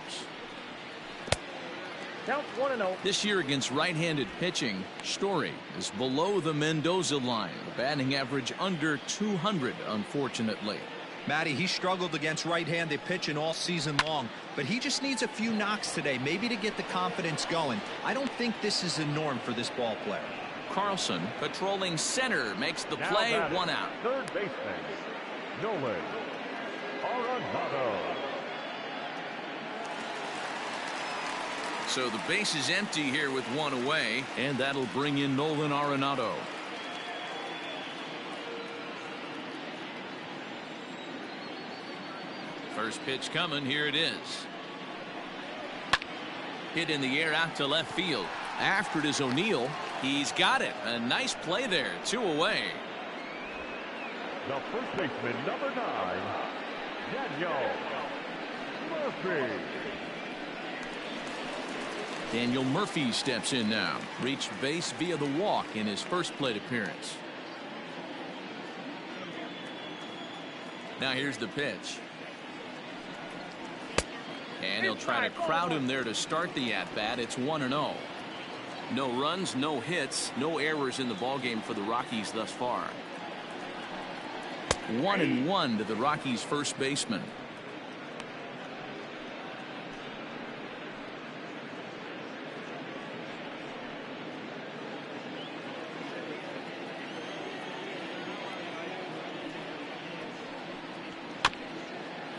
Count 1-0. This year against right-handed pitching, Story is below the Mendoza line. A batting average under 200, unfortunately. Matty, he struggled against right-handed pitching all season long, but he just needs a few knocks today, maybe to get the confidence going. I don't think this is the norm for this ball player. Carlson patrolling center makes the play. 1 out. Third baseman, Nolan Arenado. So the base is empty here with 1 away, and that'll bring in Nolan Arenado. First pitch coming. Here it is. Hit in the air out to left field. After it is O'Neill. He's got it. A nice play there. 2 away. The first baseman, number 9, Daniel Murphy. Daniel Murphy steps in now. Reached base via the walk in his first plate appearance. Now here's the pitch. And he'll try to crowd him there to start the at-bat. It's 1-0. No runs, no hits, no errors in the ballgame for the Rockies thus far. 1-1 to the Rockies' first baseman.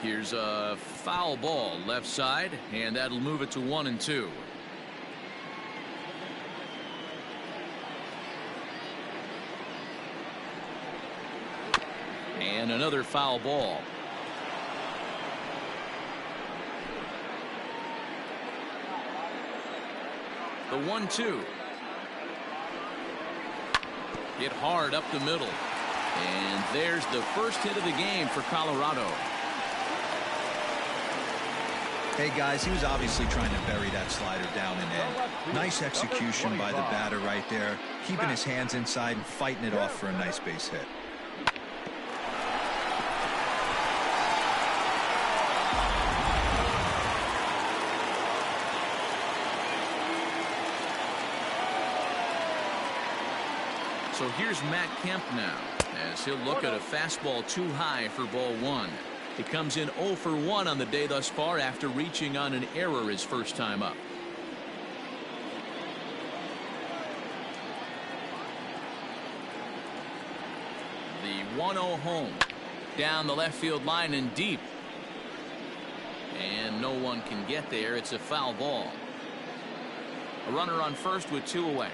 Here's a foul ball left side, and that'll move it to 1-2. And another foul ball. The 1-2. Hit hard up the middle. And there's the first hit of the game for Colorado. Hey guys, he was obviously trying to bury that slider down and in. Nice execution by the batter right there, keeping his hands inside and fighting it off for a nice base hit. So here's Matt Kemp now, as he'll look at a fastball too high for ball 1. He comes in 0 for 1 on the day thus far after reaching on an error his first time up. The 1-0 home. Down the left field line and deep. And no one can get there. It's a foul ball. A runner on first with 2 away.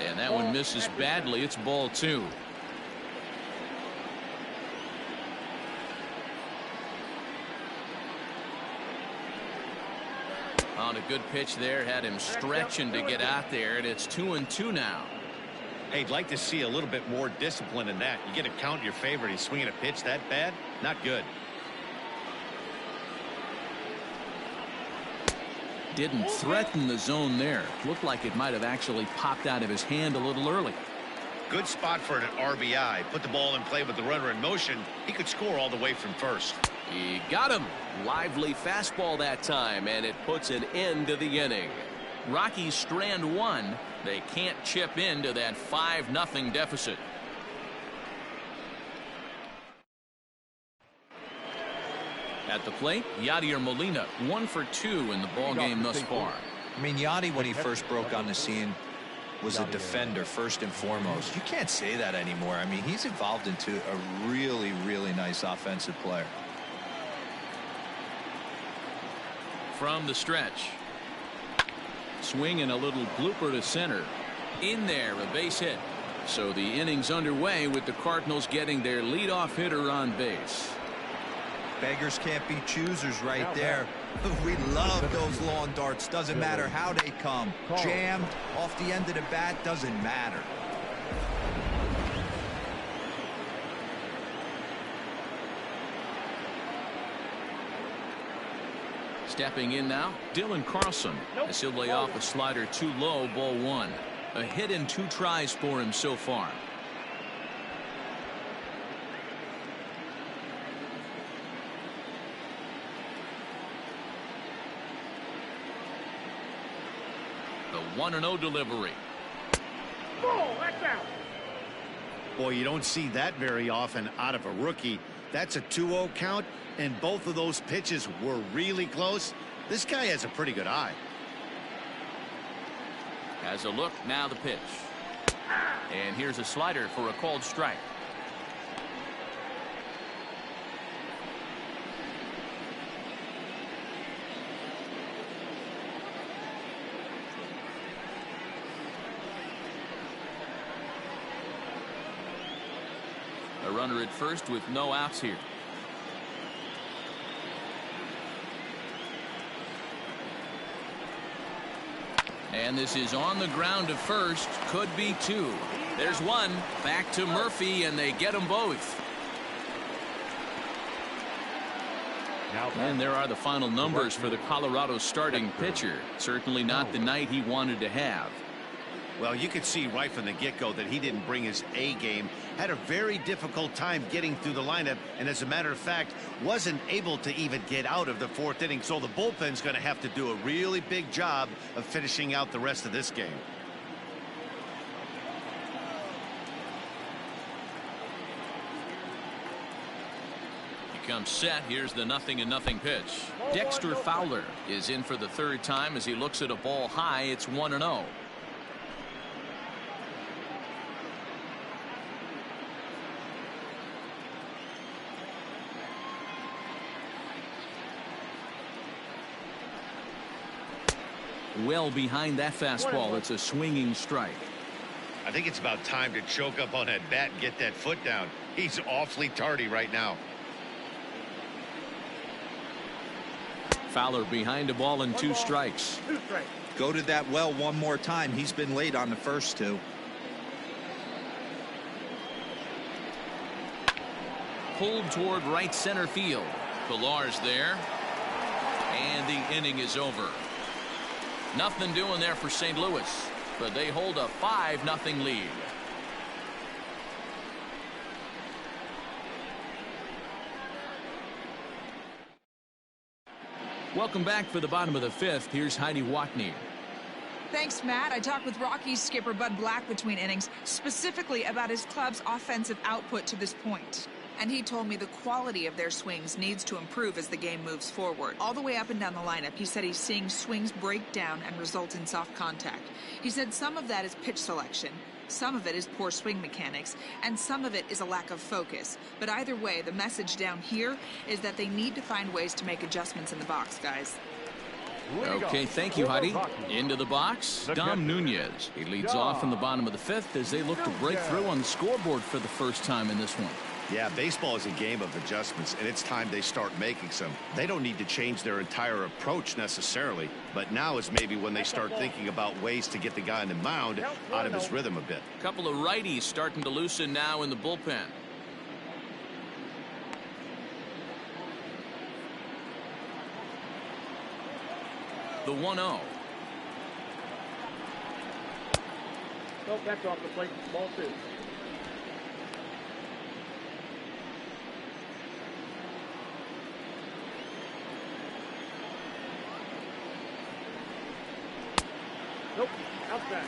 And that one misses badly. It's ball 2. On a good pitch there, had him stretching to get out there, and it's 2-2 now. Hey, I'd like to see a little bit more discipline in that. You get a count in your favor, and he's swinging a pitch that bad? Not good. Didn't threaten the zone there. Looked like it might have actually popped out of his hand a little early. Good spot for an RBI. Put the ball in play with the runner in motion. He could score all the way from first. He got him. Lively fastball that time, and it puts an end to the inning. Rockies strand 1, They can't chip into that 5-0 deficit. At the plate, Yadier Molina, 1 for 2 in the ball game thus far. I mean, Yadi, when he first broke on the scene, was a defender first and foremost. You can't say that anymore. I mean, he's evolved into a really, really nice offensive player. From the stretch. Swing and a little blooper to center. In there, a base hit. So the inning's underway with the Cardinals getting their leadoff hitter on base. Beggars can't be choosers right there. We love those long darts. Doesn't matter how they come. Jammed off the end of the bat, doesn't matter. Stepping in now, Dylan Carlson, as he'll lay off a slider too low, ball 1. A hit and 2 tries for him so far. The 1-0 delivery. Ball, that's out. Boy, you don't see that very often out of a rookie. That's a 2-0 count, and both of those pitches were really close. This guy has a pretty good eye. Has a look, now the pitch. And here's a slider for a called strike. A runner at first with no outs here. And this is on the ground to first. Could be 2. There's 1. Back to Murphy, and they get them both. And there are the final numbers for the Colorado starting pitcher. Certainly not the night he wanted to have. Well, you could see right from the get-go that he didn't bring his A game. Had a very difficult time getting through the lineup, and as a matter of fact, wasn't able to even get out of the 4th inning. So the bullpen's going to have to do a really big job of finishing out the rest of this game. He comes set. Here's the 0-0 pitch. Dexter Fowler is in for the 3rd time as he looks at a ball high. It's 1-0. Well behind that fastball. It's a swinging strike. I think it's about time to choke up on that bat and get that foot down. He's awfully tardy right now. Fowler behind a ball and 2 strikes. 2 strikes. Go to that well one more time. He's been late on the first 2. Pulled toward right center field. Pillar's there. And the inning is over. Nothing doing there for St. Louis, but they hold a 5-0 lead. Welcome back for the bottom of the 5th. Here's Heidi Watney. Thanks, Matt. I talked with Rockies skipper Bud Black between innings, specifically about his club's offensive output to this point. And he told me the quality of their swings needs to improve as the game moves forward. All the way up and down the lineup, he said he's seeing swings break down and result in soft contact. He said some of that is pitch selection, some of it is poor swing mechanics, and some of it is a lack of focus. But either way, the message down here is that they need to find ways to make adjustments in the box, guys. Okay, thank you, Heidi. Into the box, Dom Nunez. He leads off in the bottom of the 5th as they look to break through on the scoreboard for the first time in this one. Yeah, baseball is a game of adjustments, and it's time they start making some. They don't need to change their entire approach necessarily, but now is maybe when they start thinking about ways to get the guy on the mound out of his rhythm a bit. A couple of righties starting to loosen now in the bullpen. The 1-0. Nope, that's off the plate. Ball 2. Nope, outside.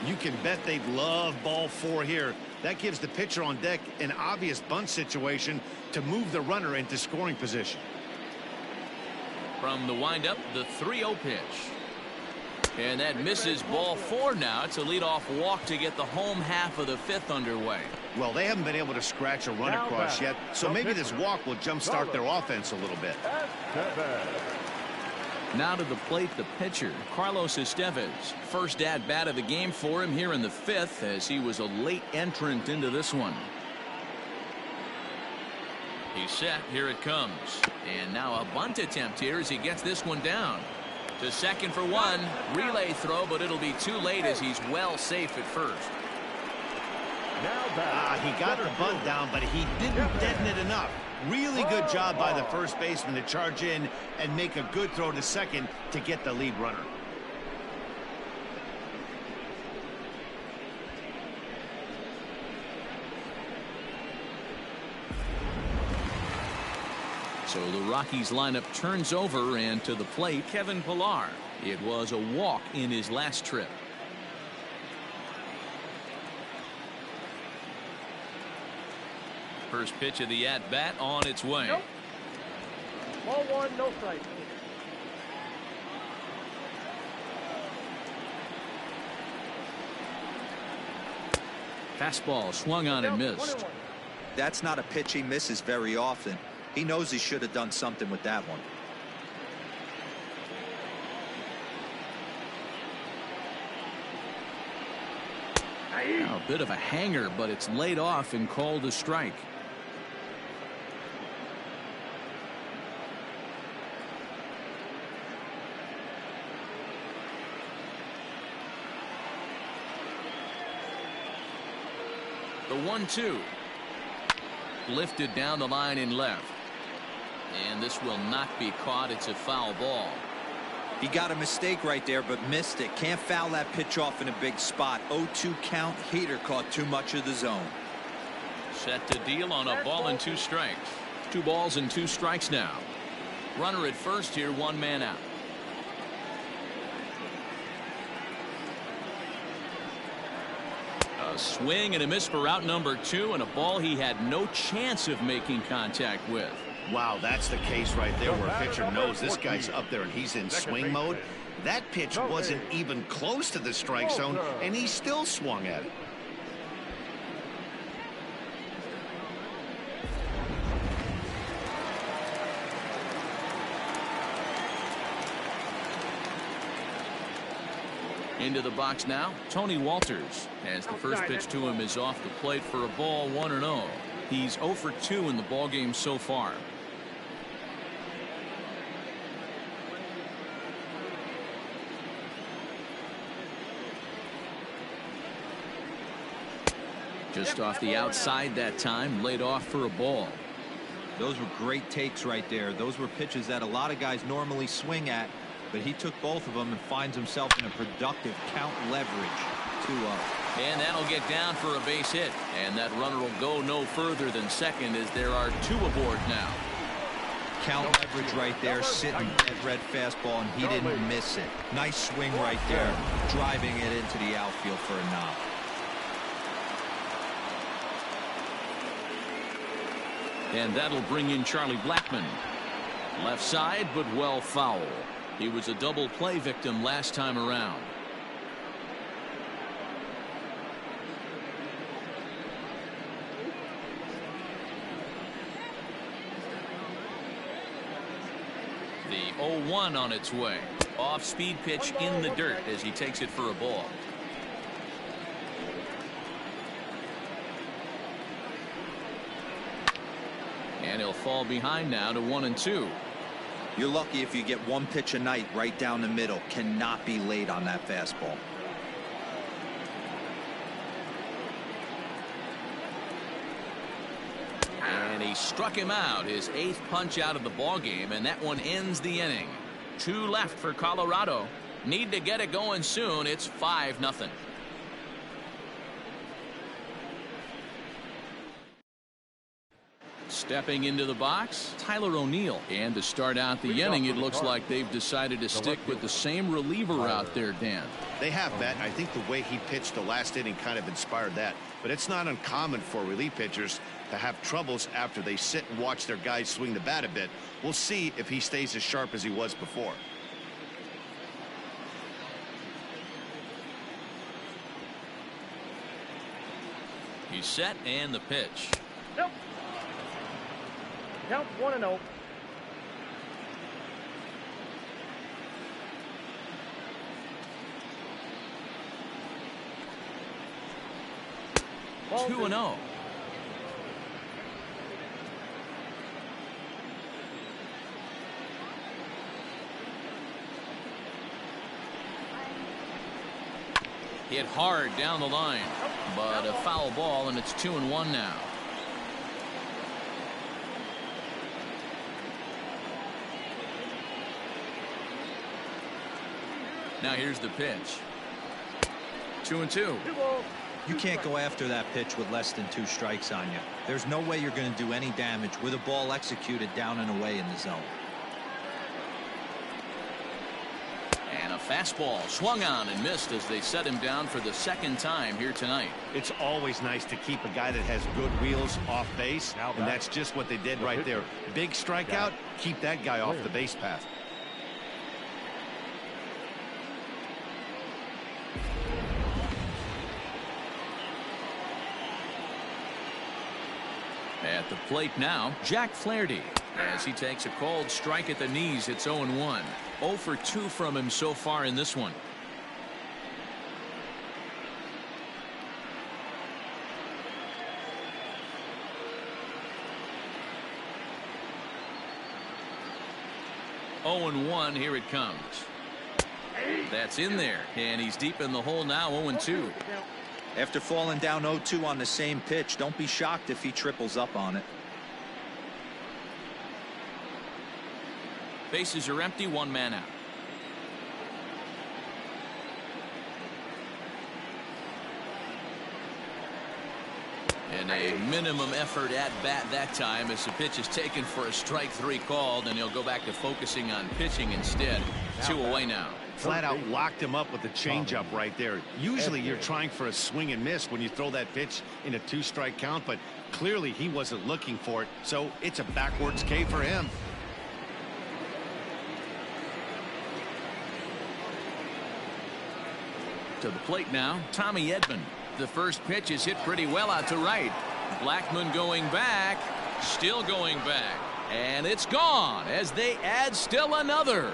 You can bet they'd love ball 4 here. That gives the pitcher on deck an obvious bunt situation to move the runner into scoring position. From the windup, the 3-0 pitch. And that misses ball 4 now. It's a leadoff walk to get the home half of the 5th underway. Well, they haven't been able to scratch a run across yet, so maybe this walk will jumpstart their offense a little bit. Now to the plate, the pitcher, Carlos Estevez. First at-bat of the game for him here in the 5th, as he was a late entrant into this one. He's set. Here it comes. And now a bunt attempt here as he gets this one down. To second for 1. Relay throw, but it'll be too late as he's well safe at first. He got the bunt down, but he didn't deaden it enough. Really good job by the first baseman to charge in and make a good throw to second to get the lead runner. So the Rockies lineup turns over, and to the plate, Kevin Pillar. It was a walk in his last trip. First pitch of the at-bat on its way. Nope. Ball 1, no strike. Fastball swung on and missed. That's not a pitch he misses very often. He knows he should have done something with that one. Now a bit of a hanger, but it's laid off and called a strike. The 1-2. Lifted down the line in left. And this will not be caught. It's a foul ball. He got a mistake right there, but missed it. Can't foul that pitch off in a big spot. 0-2 count. Heater caught too much of the zone. Set to deal on a ball and 2 strikes. 2 balls and 2 strikes now. Runner at first here, 1 man out. A swing and a miss for out number 2, and a ball he had no chance of making contact with. Wow, that's the case right there where a pitcher knows this guy's up there and he's in swing mode. That pitch wasn't even close to the strike zone, and he still swung at it. Into the box now, Tony Walters, as the first pitch to him is off the plate for a ball, 1-0. He's 0 for 2 in the ballgame so far. Just off the outside that time, laid off for a ball. Those were great takes right there. Those were pitches that a lot of guys normally swing at, but he took both of them and finds himself in a productive count leverage. 2-0. And that'll get down for a base hit. And that runner will go no further than second as there are 2 aboard now. Count leverage right there, sitting at red fastball, and he didn't miss it. Nice swing right there, driving it into the outfield for a knock. And that'll bring in Charlie Blackmon. Left side, but well foul. He was a double play victim last time around. The 0-1 on its way. Off-speed pitch in the dirt as he takes it for a ball. And he'll fall behind now to 1-2. You're lucky if you get 1 pitch a night right down the middle. Cannot be late on that fastball. And he struck him out, his 8th punch out of the ball game, and that one ends the inning. 2 left for Colorado. Need to get it going soon. It's 5-0. Stepping into the box, Tyler O'Neill. And to start out the inning, it looks like they've decided to stick with the same reliever out there, Dan. They have, Matt. I think the way he pitched the last inning kind of inspired that. But it's not uncommon for relief pitchers to have troubles after they sit and watch their guys swing the bat a bit. We'll see if he stays as sharp as he was before. He's set, and the pitch. Nope. Count 1-0. Ball 2-0. Hit hard down the line, but a foul ball, and it's 2-1 now. Now here's the pitch. 2-2. You can't go after that pitch with less than 2 strikes on you. There's no way you're going to do any damage with a ball executed down and away in the zone. And a fastball swung on and missed as they set him down for the second time here tonight. It's always nice to keep a guy that has good wheels off base, and that's just what they did right there. Big strikeout, keep that guy off the base path. At the plate now, Jack Flaherty, as he takes a cold strike at the knees. It's 0-1. 0 for 2 from him so far in this one. Oh and 1. Here it comes. That's in there, and he's deep in the hole now. 0-2. After falling down 0-2 on the same pitch, don't be shocked if he triples up on it. Bases are empty, 1 man out. And a minimum effort at bat that time as the pitch is taken for a strike 3 called, and he'll go back to focusing on pitching instead. 2 away now. Flat out locked him up with the changeup right there. Usually you're trying for a swing and miss when you throw that pitch in a 2-strike count, but clearly he wasn't looking for it, so it's a backwards K for him. To the plate now, Tommy Edman. The first pitch is hit pretty well out to right. Blackmon going back, still going back, and it's gone as they add still another.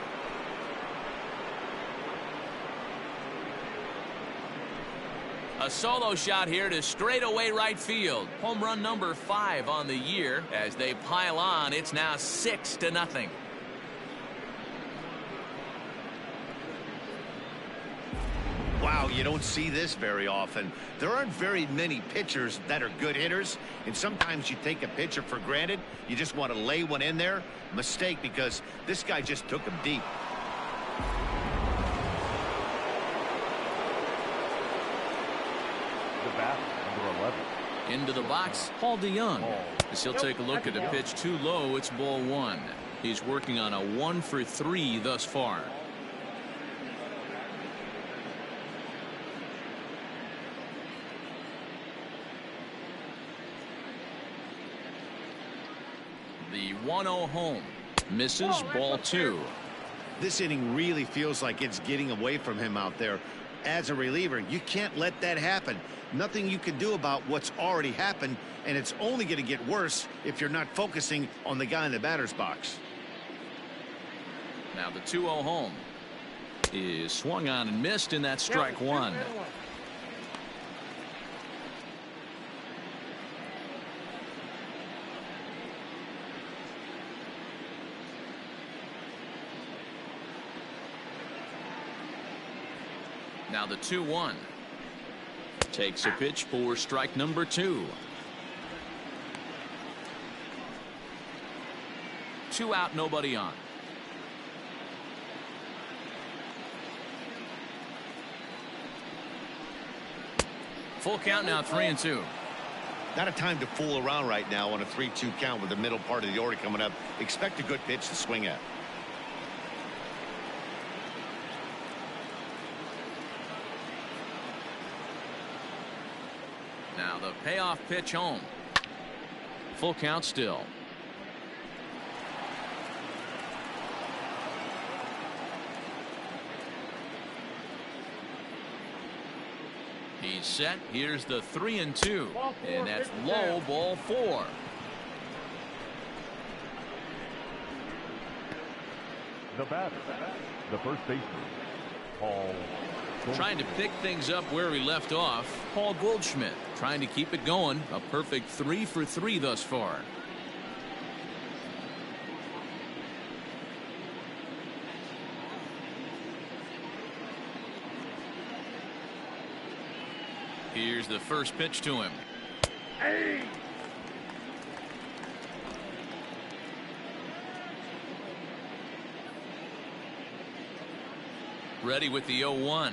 A solo shot here to straightaway right field. Home run number 5 on the year. As they pile on, it's now 6-0. Wow, you don't see this very often. There aren't very many pitchers that are good hitters, and sometimes you take a pitcher for granted. You just want to lay one in there. Mistake, because this guy just took him deep. Number 11. Into the box, Paul DeYoung. As he'll take a look at a pitch too low, it's ball 1. He's working on a 1 for 3 thus far. The 1-0 home. Misses, ball 2. This inning really feels like it's getting away from him out there. As a reliever, you can't let that happen. Nothing you can do about what's already happened, and it's only going to get worse if you're not focusing on the guy in the batter's box. Now the 2-0 home is swung on and missed, and that's strike 1. Now the 2-1 takes a pitch for strike number 2. 2 out, nobody on. Full count now, 3-2. Not a time to fool around right now on a 3-2 count with the middle part of the order coming up. Expect a good pitch to swing at. Now the payoff pitch home. Full count still. He's set. Here's the 3-2. And that's low, ball 4. The batter, the first baseman, Paul. Trying to pick things up where we left off. Paul Goldschmidt trying to keep it going. A perfect 3 for 3 thus far. Here's the first pitch to him. Hey! Ready with the 0-1.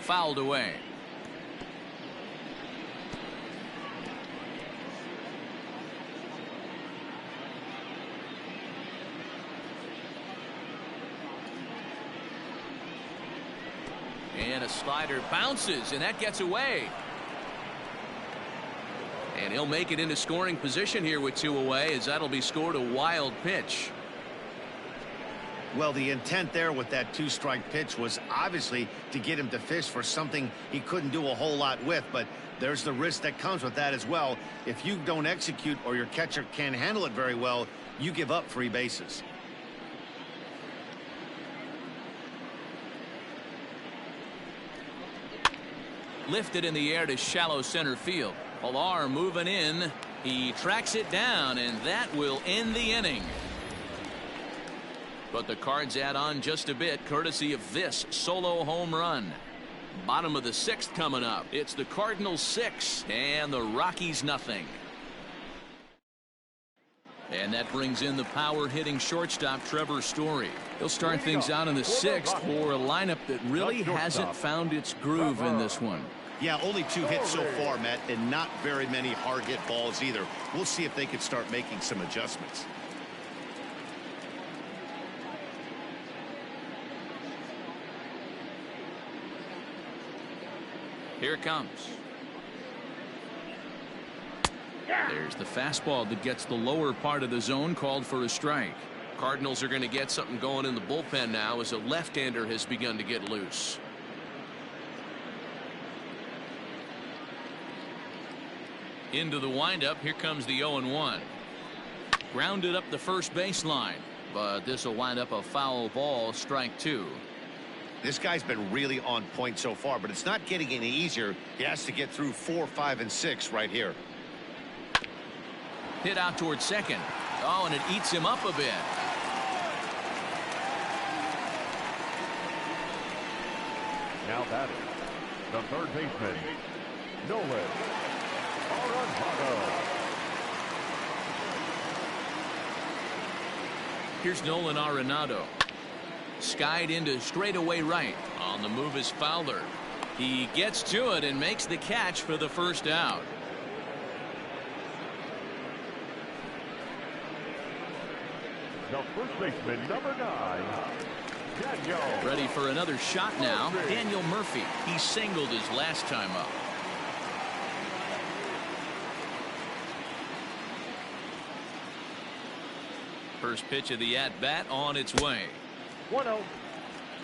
Fouled away. And a slider bounces, and that gets away. And he'll make it into scoring position here with 2 away, as that'll be scored a wild pitch. Well, the intent there with that 2-strike pitch was obviously to get him to fish for something he couldn't do a whole lot with, but there's the risk that comes with that as well. If you don't execute or your catcher can't handle it very well, you give up free bases. Lifted in the air to shallow center field. Pilar moving in. He tracks it down, and that will end the inning. But the Cards add on just a bit, courtesy of this solo home run. Bottom of the 6th coming up. It's the Cardinals 6 and the Rockies nothing. And that brings in the power hitting shortstop Trevor Story. He'll start things out in the 6th for a lineup that really hasn't found its groove in this one. Yeah, only 2 hits so far, Matt, and not very many hard hit balls either. We'll see if they can start making some adjustments. Here it comes. There's the fastball that gets the lower part of the zone, called for a strike. Cardinals are going to get something going in the bullpen now as a left-hander has begun to get loose. Into the windup. Here comes the 0-1. Grounded up the first baseline, but this will wind up a foul ball, strike 2. This guy's been really on point so far, but it's not getting any easier. He has to get through 4, 5, and 6 right here. Hit out towards second. Oh, and it eats him up a bit. Now batting, the third baseman, Nolan Arenado. Here's Nolan Arenado. Skied into straightaway right. On the move is Fowler. He gets to it and makes the catch for the first out. The first baseman, number 9, Daniel. Ready for another shot now. Daniel Murphy. He singled his last time up. First pitch of the at-bat on its way. 1-0.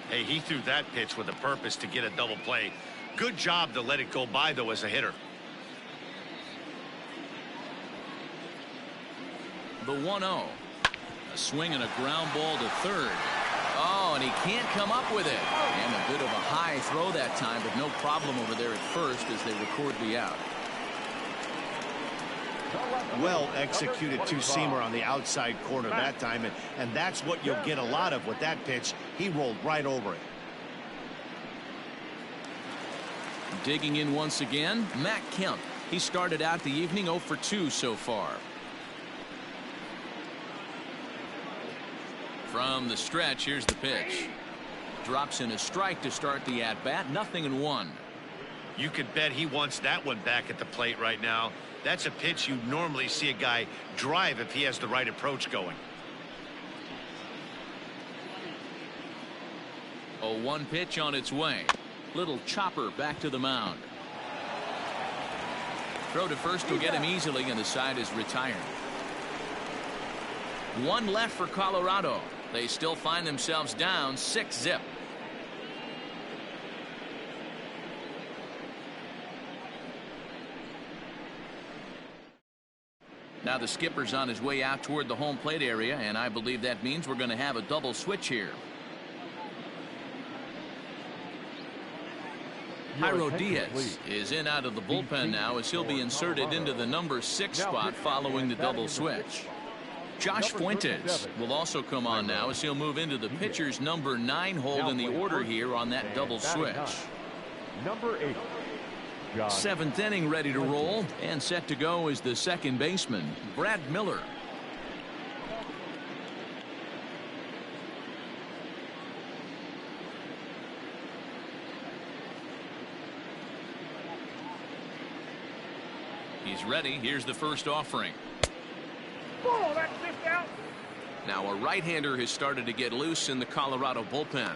Hey, he threw that pitch with a purpose to get a double play. Good job to let it go by, though, as a hitter. The 1-0. A swing and a ground ball to third. Oh, and he can't come up with it. And a bit of a high throw that time, but no problem over there at first as they record the out. Well executed two-seamer on the outside corner that time, and that's what you'll get a lot of with that pitch. He rolled right over it. Digging in once again, Matt Kemp. He started out the evening 0 for 2 so far. From the stretch, here's the pitch. Drops in a strike to start the at-bat. 0-1. You could bet he wants that one back at the plate right now. That's a pitch you normally see a guy drive if he has the right approach going. 0-1 pitch on its way. Little chopper back to the mound. Throw to first will get him easily, and the side is retired. One left for Colorado. They still find themselves down 6-0. Now the skipper's on his way out toward the home plate area, and I believe that means we're going to have a double switch here. Jairo Diaz is in out of the bullpen now, as he'll be inserted into the number 6 spot following the double switch. Josh Fuentes will also come on now, as he'll move into the pitcher's number 9 hold in the order here on that double switch. Number 8. 7th inning ready to roll, and set to go is the second baseman, Brad Miller. He's ready. Here's the first offering. Oh, that's just out. Now a right-hander has started to get loose in the Colorado bullpen.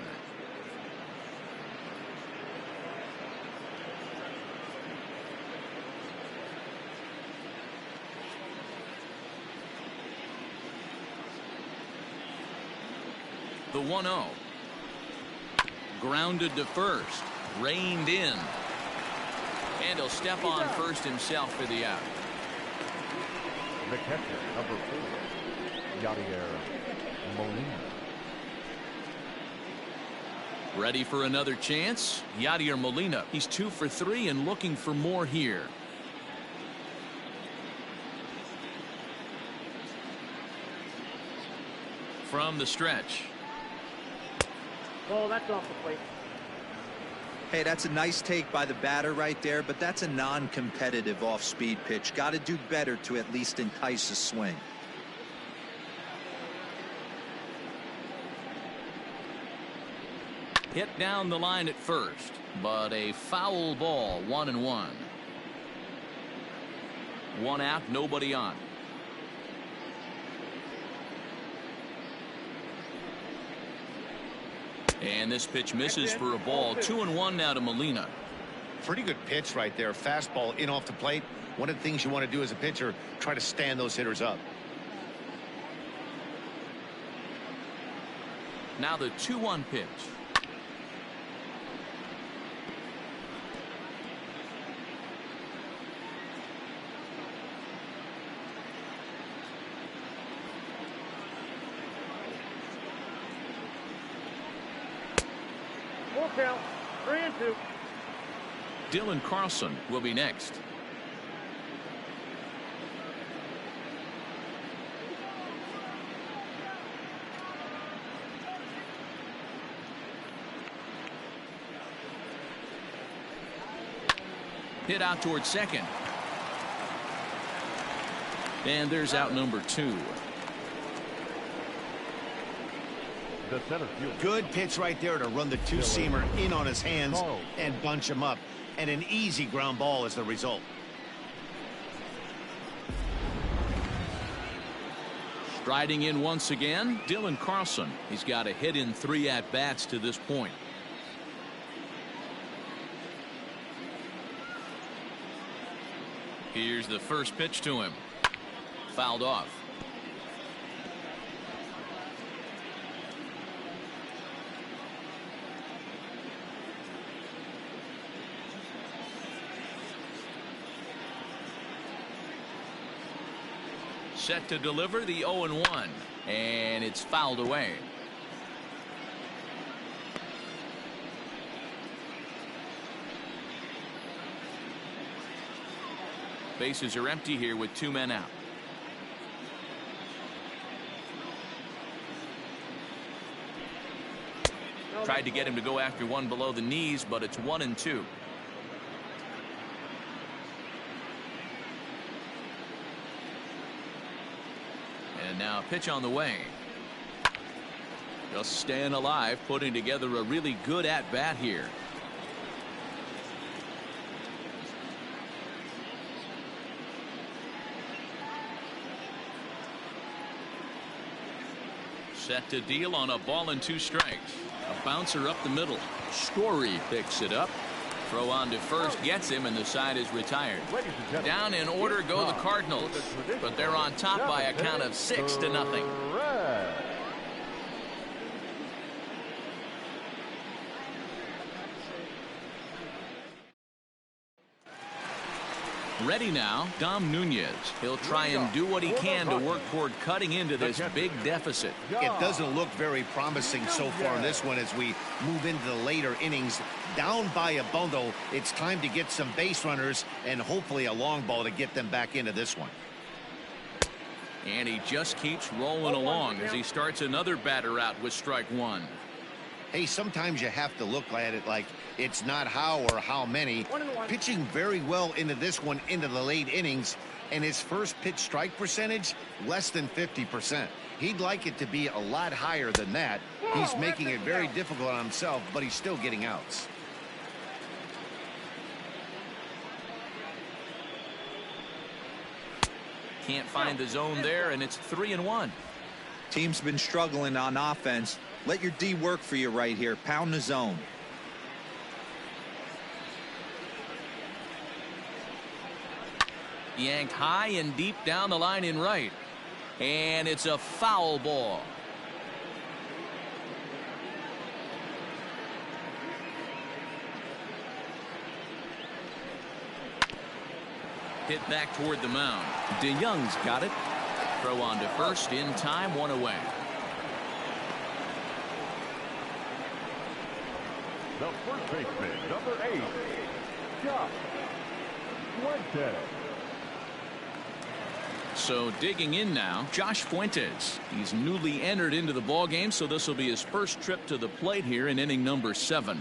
The 1-0. Grounded to first. Reined in. And he'll step on first himself for the out. The catcher, number 4, Yadier Molina. Ready for another chance? Yadier Molina. He's 2 for 3 and looking for more here. From the stretch. Oh, that's off the plate. Hey, that's a nice take by the batter right there, but that's a non-competitive off-speed pitch. Got to do better to at least entice a swing. Hit down the line at first, but a foul ball. 1-1. 1 out, nobody on. And this pitch misses for a ball. 2-1 now to Molina. Pretty good pitch right there. Fastball in off the plate. One of the things you want to do as a pitcher, try to stand those hitters up. Now the 2-1 pitch. Full count. 3-2. Dylan Carlson will be next. Hit out towards second. And there's out number 2. The center field. Good pitch right there to run the two-seamer in on his hands and bunch him up. And an easy ground ball as the result. Striding in once again, Dylan Carlson. He's got a hit in 3 at-bats to this point. Here's the first pitch to him. Fouled off. Set to deliver the 0-1, and it's fouled away. Bases are empty here with 2 men out. Tried to get him to go after one below the knees, but it's 1-2. And now a pitch on the way. Just staying alive, putting together a really good at-bat here. Set to deal on a ball and 2 strikes. A bouncer up the middle. Story picks it up. Throw on to first gets him, and the side is retired. Down in order go the Cardinals, but they're on top by a count of 6-0. Ready now, Dom Nunez. He'll try and do what he can to work toward cutting into this big deficit. It doesn't look very promising so far in this one as we move into the later innings. Down by a bundle, it's time to get some base runners and hopefully a long ball to get them back into this one. And he just keeps rolling along as he starts another batter out with strike 1. Hey, sometimes you have to look at it like it's not how or how many. Pitching very well into this one into the late innings, and his first pitch strike percentage less than 50%. He'd like it to be a lot higher than that. He's making it very difficult on himself, but he's still getting outs. Can't find the zone there, and it's 3-1. Team's been struggling on offense. Let your D work for you right here. Pound the zone. Yanked high and deep down the line in right. And it's a foul ball. Hit back toward the mound. DeYoung's got it. Throw on to first in time, 1 away. The first baseman, number 8, Josh Fuentes. So digging in now, Josh Fuentes. He's newly entered into the ballgame, so this will be his first trip to the plate here in inning number 7.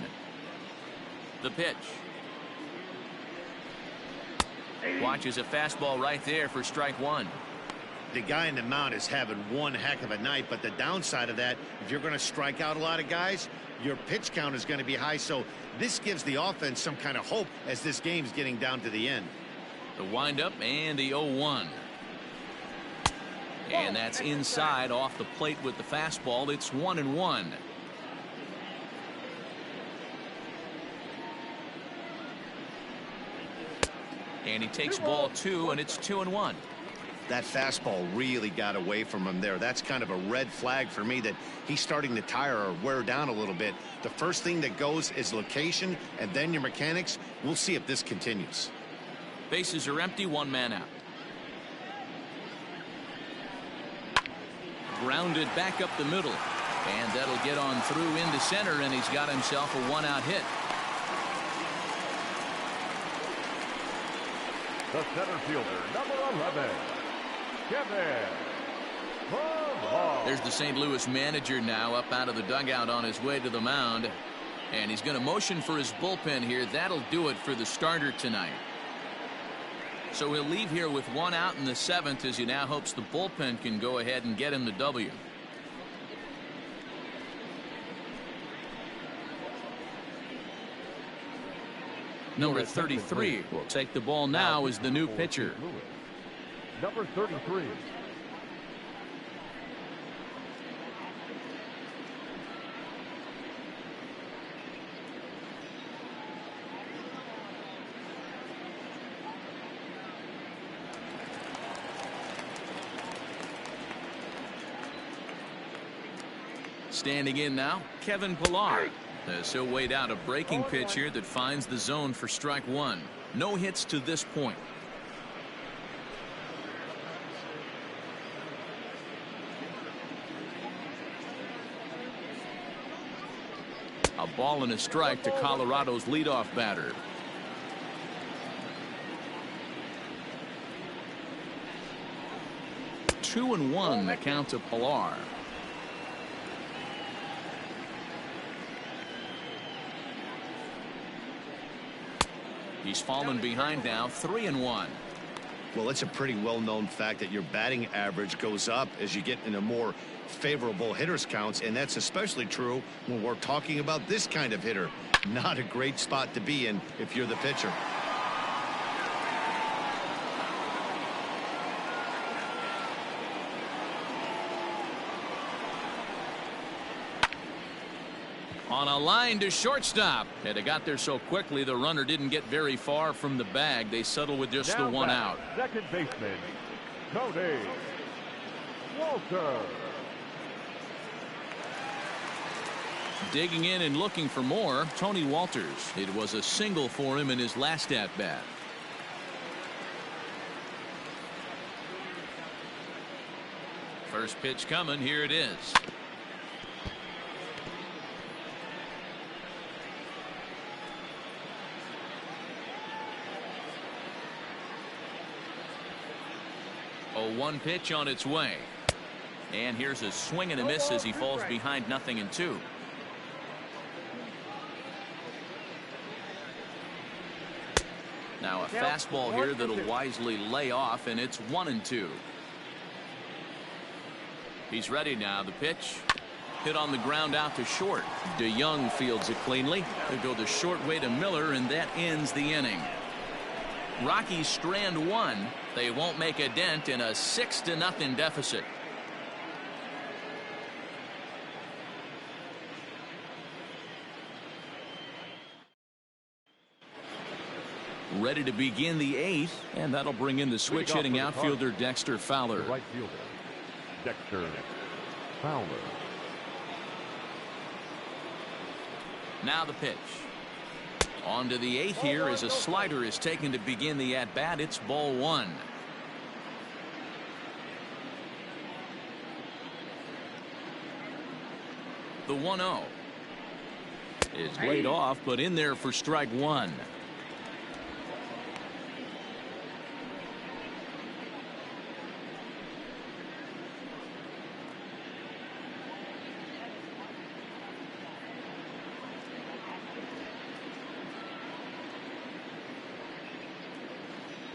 The pitch. Watches a fastball right there for strike 1. The guy in the mound is having one heck of a night, but the downside of that, if you're going to strike out a lot of guys, your pitch count is going to be high. So this gives the offense some kind of hope as this game's getting down to the end. The windup and the 0-1. And that's inside off the plate with the fastball. It's 1-1. And he takes ball 2, and it's 2-1. That fastball really got away from him there. That's kind of a red flag for me that he's starting to tire or wear down a little bit. The first thing that goes is location and then your mechanics. We'll see if this continues. Bases are empty, 1 man out. Grounded back up the middle. And that'll get on through into center, and he's got himself a 1-out hit. The center fielder, number 11, Kevin. There's the St. Louis manager now up out of the dugout on his way to the mound. And he's going to motion for his bullpen here. That'll do it for the starter tonight. So he'll leave here with 1 out in the 7th as he now hopes the bullpen can go ahead and get him the W. Number 33 will take the ball now as the new pitcher. Number 33. Standing in now, Kevin Pillar. As he'll wait out a breaking pitch here that finds the zone for strike 1. No hits to this point. A ball and a strike to Colorado's leadoff batter. Two and one the count to Pillar. He's fallen behind now, 3-1. Well, it's a pretty well-known fact that your batting average goes up as you get into more favorable hitters counts, and that's especially true when we're talking about this kind of hitter. Not a great spot to be in if you're the pitcher. On a line to shortstop. And it got there so quickly the runner didn't get very far from the bag. They settled with just the one out. Second baseman, Tony Walter. Digging in and looking for more, Tony Walters. It was a single for him in his last at-bat. First pitch coming. Here it is. A 1 pitch on its way. And here's a swing and a miss as he falls behind 0-2. Now a fastball here that'll wisely lay off, and it's 1-2. He's ready now. The pitch hit on the ground out to short. DeYoung fields it cleanly. They go the short way to Miller, and that ends the inning. Rockies strand one. They won't make a dent in a 6-0 deficit. Ready to begin the 8th, and that'll bring in the switch hitting outfielder Dexter Fowler. The right fielder, Dexter Fowler. Now the pitch. On to the 8th here as a slider is taken to begin the at-bat. It's ball 1. The 1-0 is laid off, but in there for strike 1.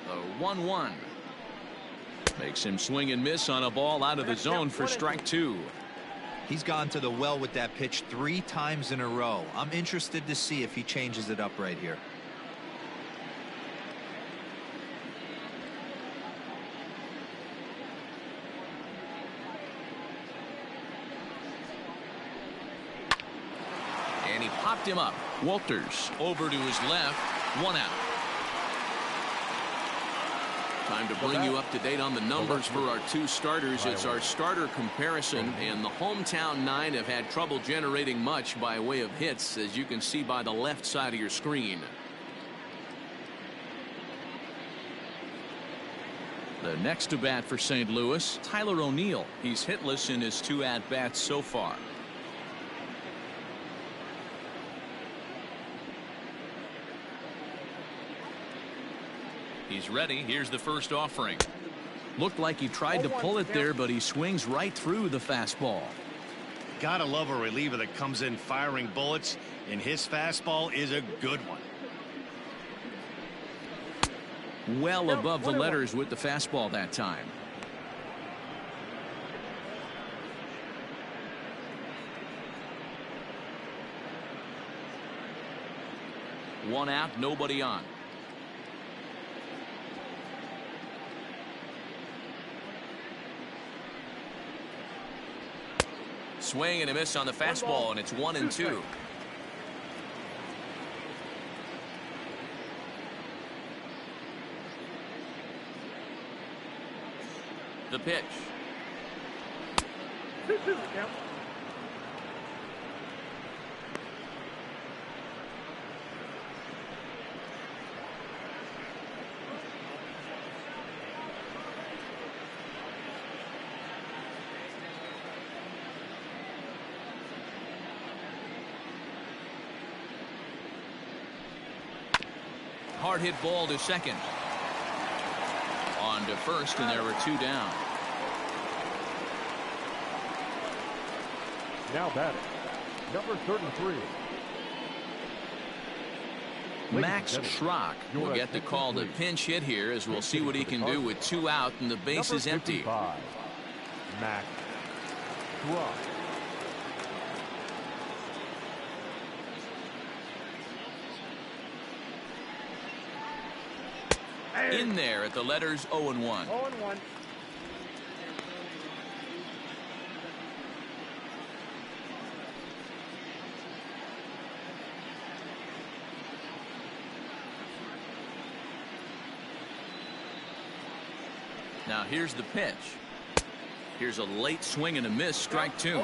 The 1-1 makes him swing and miss on a ball out of the zone for strike 2. He's gone to the well with that pitch 3 times in a row. I'm interested to see if he changes it up right here. And he popped him up. Walters over to his left. 1 out. Time to bring you up to date on the numbers for our 2 starters. It's our starter comparison, and the hometown 9 have had trouble generating much by way of hits, as you can see by the left side of your screen. The next to bat for St. Louis, Tyler O'Neill. He's hitless in his 2 at-bats so far. He's ready. Here's the first offering. Looked like he tried to pull it there, but he swings right through the fastball. Gotta love a reliever that comes in firing bullets, and his fastball is a good one. Well above the letters with the fastball that time. One out, nobody on. Swing and a miss on the fastball, and it's 1-2. The pitch. Hard hit ball to second. On to first, and there were 2 down. Now batting, number 33. Max Schrock will get the call to pinch hit here, as we'll see what he can do with 2 out and the base is empty. Max Schrock. In there at the letters 0-1. 0-1. Now here's the pitch. Here's a late swing and a miss, strike two.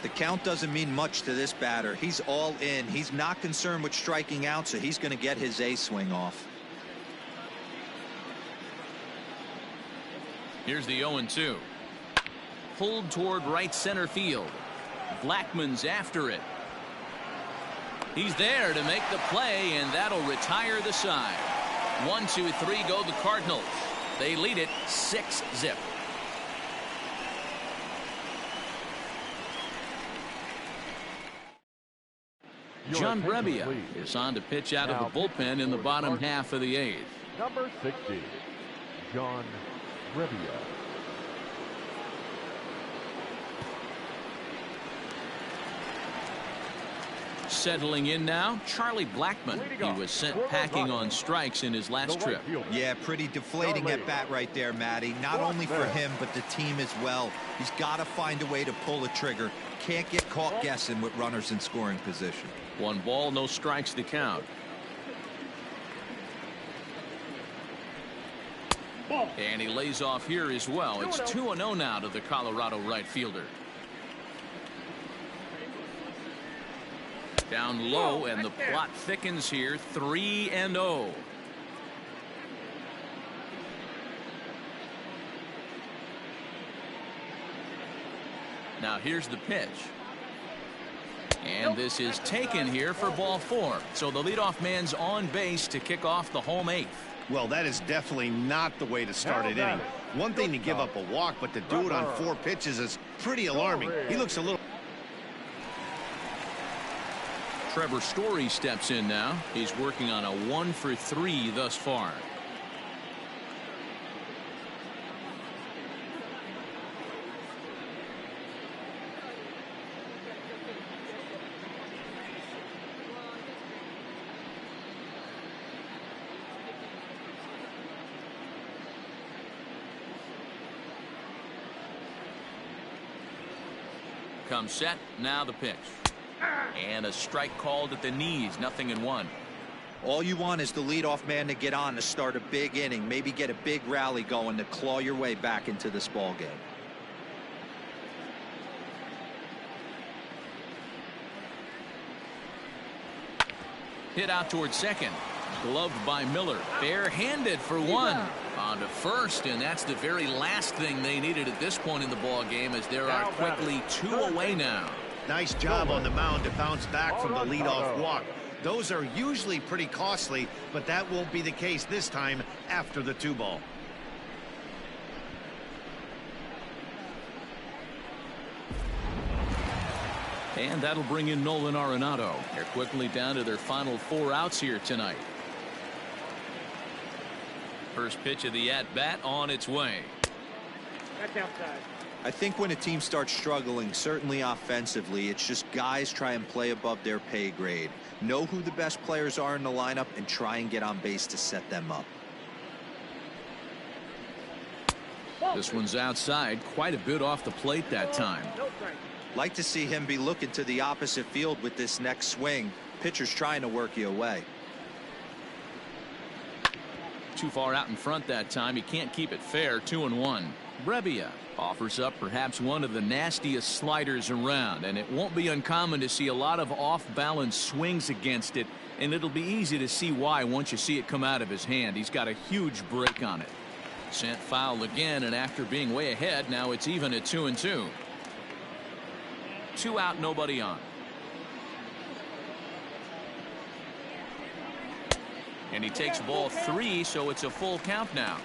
The count doesn't mean much to this batter. He's all in. He's not concerned with striking out, so he's going to get his A swing off. Here's the 0-2. Pulled toward right center field. Blackmon's after it. He's there to make the play, and that'll retire the side. 1-2-3 go the Cardinals. They lead it 6-0. John Brebbia is on to pitch out of the bullpen in the bottom half of the eighth. Number 60, John Brebbia. Settling in now, Charlie Blackmon. He was sent packing on strikes in his last trip. Yeah, pretty deflating at bat right there, Matty. Not only for him, but the team as well. He's got to find a way to pull a trigger. Can't get caught guessing with runners in scoring position. 1 ball, no strikes to count. And he lays off here as well. It's 2-0 now to the Colorado right fielder. Down low, and the plot thickens here. 3-0. Now here's the pitch. And this is taken here for ball 4. So the leadoff man's on base to kick off the home 8th. Well, that is definitely not the way to start an inning. One thing to give up a walk, but to do it on 4 pitches is pretty alarming. He looks a little... Trevor Story steps in now. He's working on a 1 for 3 thus far. Comes set, now the pitch. And a strike called at the knees, 0-1. All you want is the leadoff man to get on to start a big inning, maybe get a big rally going to claw your way back into this ball game. Hit out towards second. Gloved by Miller. Barehanded for 1. On to first, and that's the very last thing they needed at this point in the ball game, as there are quickly 2 away now. Nice job on the mound to bounce back from the leadoff walk. Those are usually pretty costly, but that won't be the case this time after the 2 ball. And that'll bring in Nolan Arenado. They're quickly down to their final 4 outs here tonight. First pitch of the at-bat on its way. That's outside. I think when a team starts struggling, certainly offensively, it's just guys try and play above their pay grade. Know who the best players are in the lineup and try and get on base to set them up. This one's outside, quite a bit off the plate that time. Like to see him be looking to the opposite field with this next swing. Pitcher's trying to work you away. Too far out in front that time. He can't keep it fair. 2-1. Brebbia offers up perhaps one of the nastiest sliders around, and it won't be uncommon to see a lot of off-balance swings against it, and it'll be easy to see why once you see it come out of his hand. He's got a huge break on it. Sent foul again, and after being way ahead, now it's even at 2-2. 2 out, nobody on. And he takes ball 3, so it's a full count now.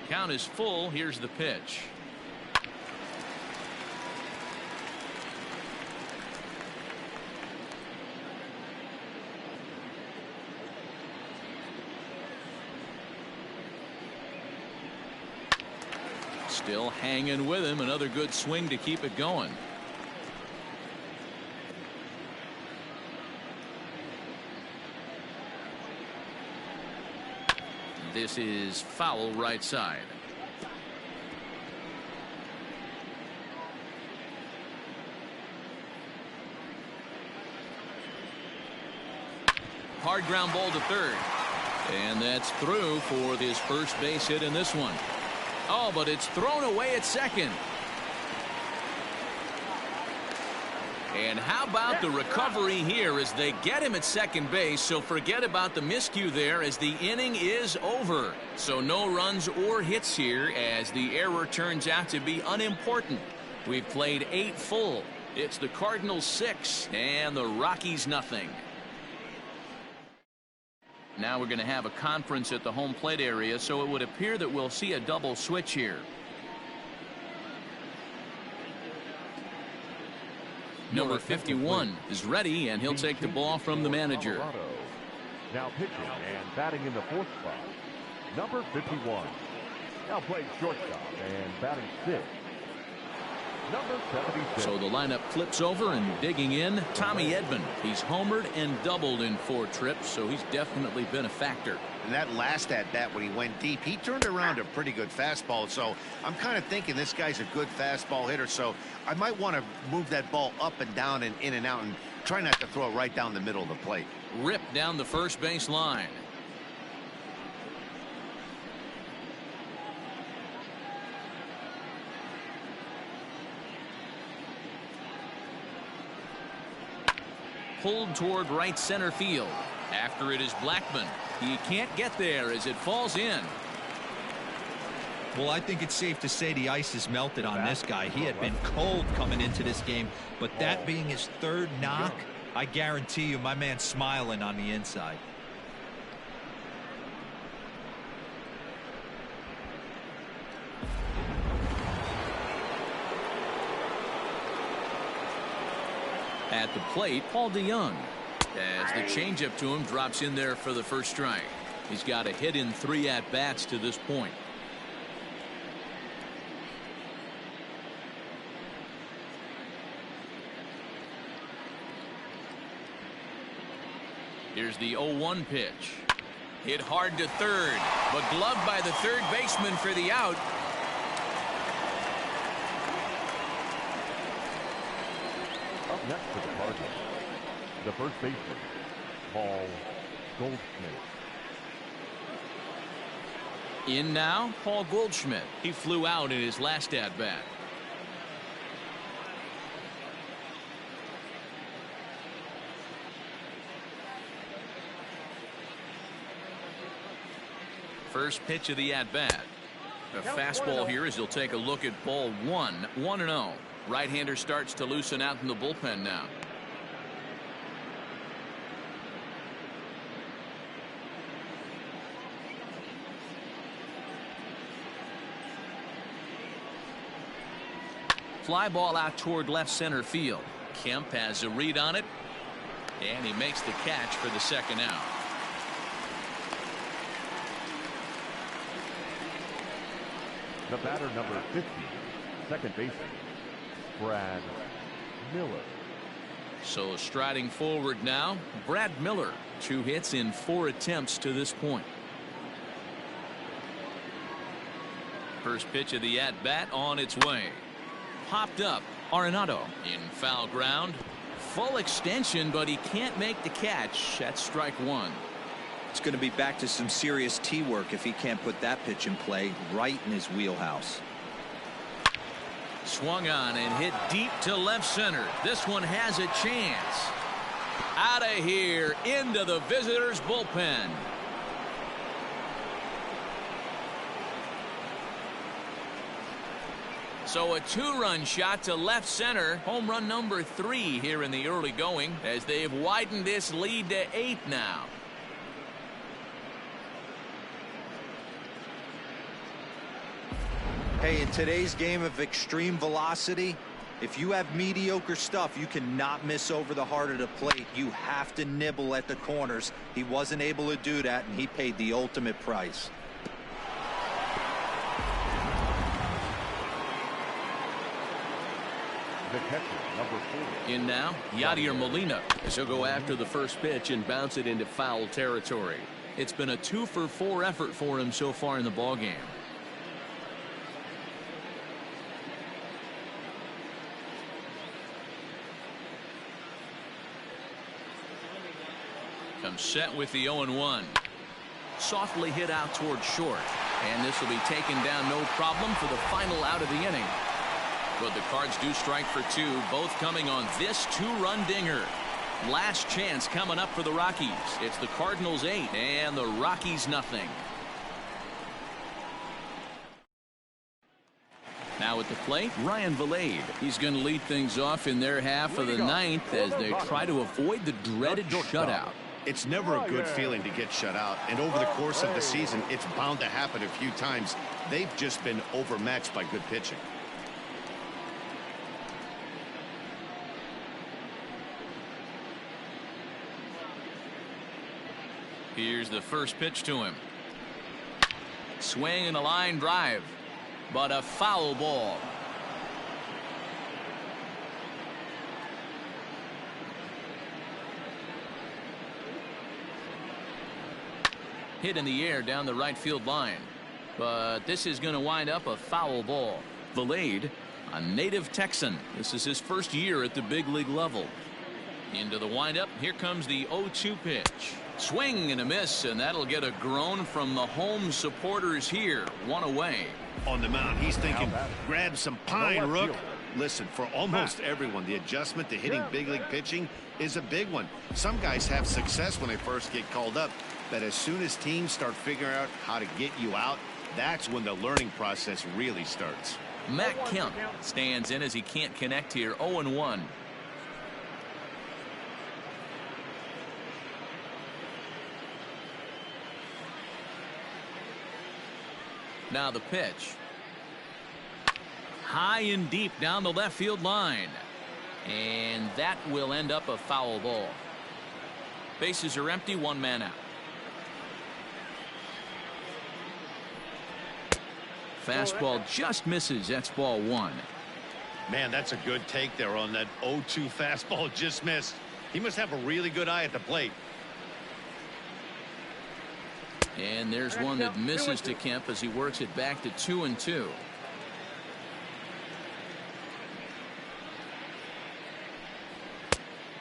Count is full. Here's the pitch. Still hanging with him. Another good swing to keep it going. This is foul right side. Hard ground ball to third. And that's through for his first base hit in this one. Oh, but it's thrown away at second. And how about the recovery here as they get him at second base, so forget about the miscue there as the inning is over. So no runs or hits here as the error turns out to be unimportant. We've played 8 full. It's the Cardinals 6 and the Rockies nothing. Now we're going to have a conference at the home plate area, so it would appear that we'll see a double switch here. Number 51 is ready, and he'll take the ball from the manager. Colorado. Now pitching and batting in the 4th spot, number 51. Now playing shortstop and batting 6th, number 76. So the lineup flips over, and digging in, Tommy Edman. He's homered and doubled in 4 trips, so he's definitely been a factor. And that last at bat when he went deep, he turned around a pretty good fastball. So I'm kind of thinking this guy's a good fastball hitter. So I might want to move that ball up and down and in and out and try not to throw it right down the middle of the plate. Ripped down the first base line. Pulled toward right center field. After it is Blackman. He can't get there as it falls in. Well, I think it's safe to say the ice has melted on this guy. He had been cold coming into this game, but that being his 3rd knock, I guarantee you my man's smiling on the inside. At the plate, Paul DeYoung. As the changeup to him drops in there for the first strike. He's got a hit in 3 at-bats to this point. Here's the 0-1 pitch. Hit hard to third, but gloved by the third baseman for the out. Up next for the Cardinals, the first baseman, Paul Goldschmidt. In now, Paul Goldschmidt. He flew out in his last at-bat. First pitch of the at-bat. A fastball here as he'll take a look at ball 1. 1-0. Right-hander starts to loosen out in the bullpen now. Fly ball out toward left center field. Kemp has a read on it, and he makes the catch for the second out. The batter, number 50, second baseman, Brad Miller. So striding forward now, Brad Miller. 2 hits in 4 attempts to this point. First pitch of the at-bat on its way. Popped up. Arenado in foul ground. Full extension, but he can't make the catch. That's strike 1. It's going to be back to some serious tee work if he can't put that pitch in play right in his wheelhouse. Swung on and hit deep to left center. This one has a chance. Out of here into the visitors' bullpen. So a 2-run shot to left center. Home run number 3 here in the early going as they've widened this lead to 8 now. Hey, in today's game of extreme velocity, if you have mediocre stuff, you cannot miss over the heart of the plate. You have to nibble at the corners. He wasn't able to do that, and he paid the ultimate price. The catcher, number 4. In now, Yadier Molina, as he'll go after the first pitch and bounce it into foul territory. It's been a 2-for-4 effort for him so far in the ballgame. Comes set with the 0-1. Softly hit out toward short. And this will be taken down no problem for the final out of the inning. But the Cards do strike for two, both coming on this two-run dinger. Last chance coming up for the Rockies. It's the Cardinals 8 and the Rockies nothing. Now at the plate, Ryan Valade. He's going to lead things off in their half of the ninth as they try to avoid the dreaded shutout. It's never a good feeling to get shut out, and over the course of the season, it's bound to happen a few times. They've just been overmatched by good pitching. Here's the first pitch to him. Swing and a line drive, but a foul ball. Hit in the air down the right field line, but this is going to wind up a foul ball. Valade, a native Texan. This is his first year at the big league level. Into the windup. Here comes the 0-2 pitch. Swing and a miss, and that'll get a groan from the home supporters here. One away. On the mound, he's thinking, grab some pine, Rook. Listen, for almost everyone, the adjustment to hitting big league pitching is a big one. Some guys have success when they first get called up, but as soon as teams start figuring out how to get you out, that's when the learning process really starts. Matt Kemp stands in as he can't connect here. 0-1. Now the pitch. High and deep down the left field line. And that will end up a foul ball. Bases are empty, one man out. Fastball just misses. That's ball one. Man, that's a good take there on that 0-2 fastball just missed. He must have a really good eye at the plate. And there's one that misses to Kemp as he works it back to 2-2.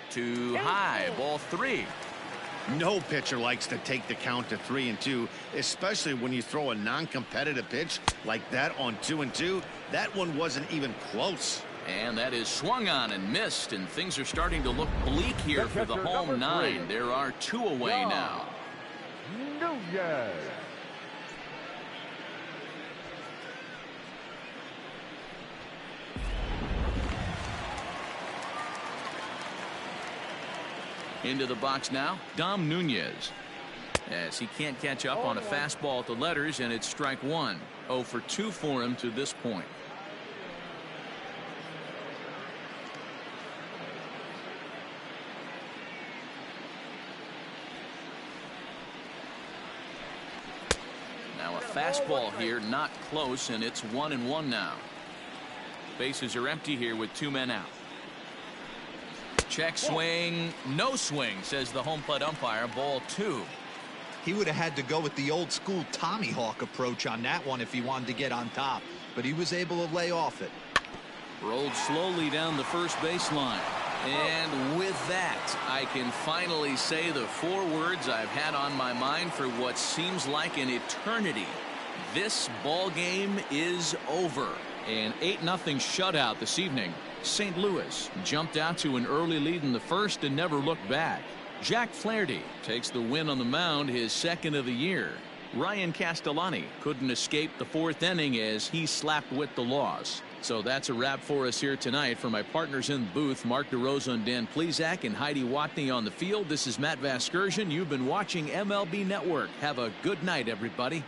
Too high, ball three. No pitcher likes to take the count to 3-2, especially when you throw a non-competitive pitch like that on 2-2. That one wasn't even close. And that is swung on and missed, and things are starting to look bleak here for the home nine. There are two away now. Nunez. Into the box now, Dom Nunez. As he can't catch up on a fastball at the letters, and it's strike one. 0 for 2 for him to this point. Now a fastball here, not close, and it's 1-1 now. Bases are empty here with two men out. Check swing, no swing, says the home plate umpire. Ball two. He would have had to go with the old school Tommy Hawk approach on that one if he wanted to get on top, but he was able to lay off it. Rolled slowly down the first baseline. And with that, I can finally say the 4 words I've had on my mind for what seems like an eternity. This ball game is over. An 8-0 shutout this evening. St. Louis jumped out to an early lead in the first and never looked back. Jack Flaherty takes the win on the mound, his second of the year. Ryan Castellani couldn't escape the 4th inning as he slapped with the loss. So that's a wrap for us here tonight. For my partners in the booth, Mark DeRosa and Dan Plesac and Heidi Watney on the field, this is Matt Vasgersian. You've been watching MLB Network. Have a good night, everybody.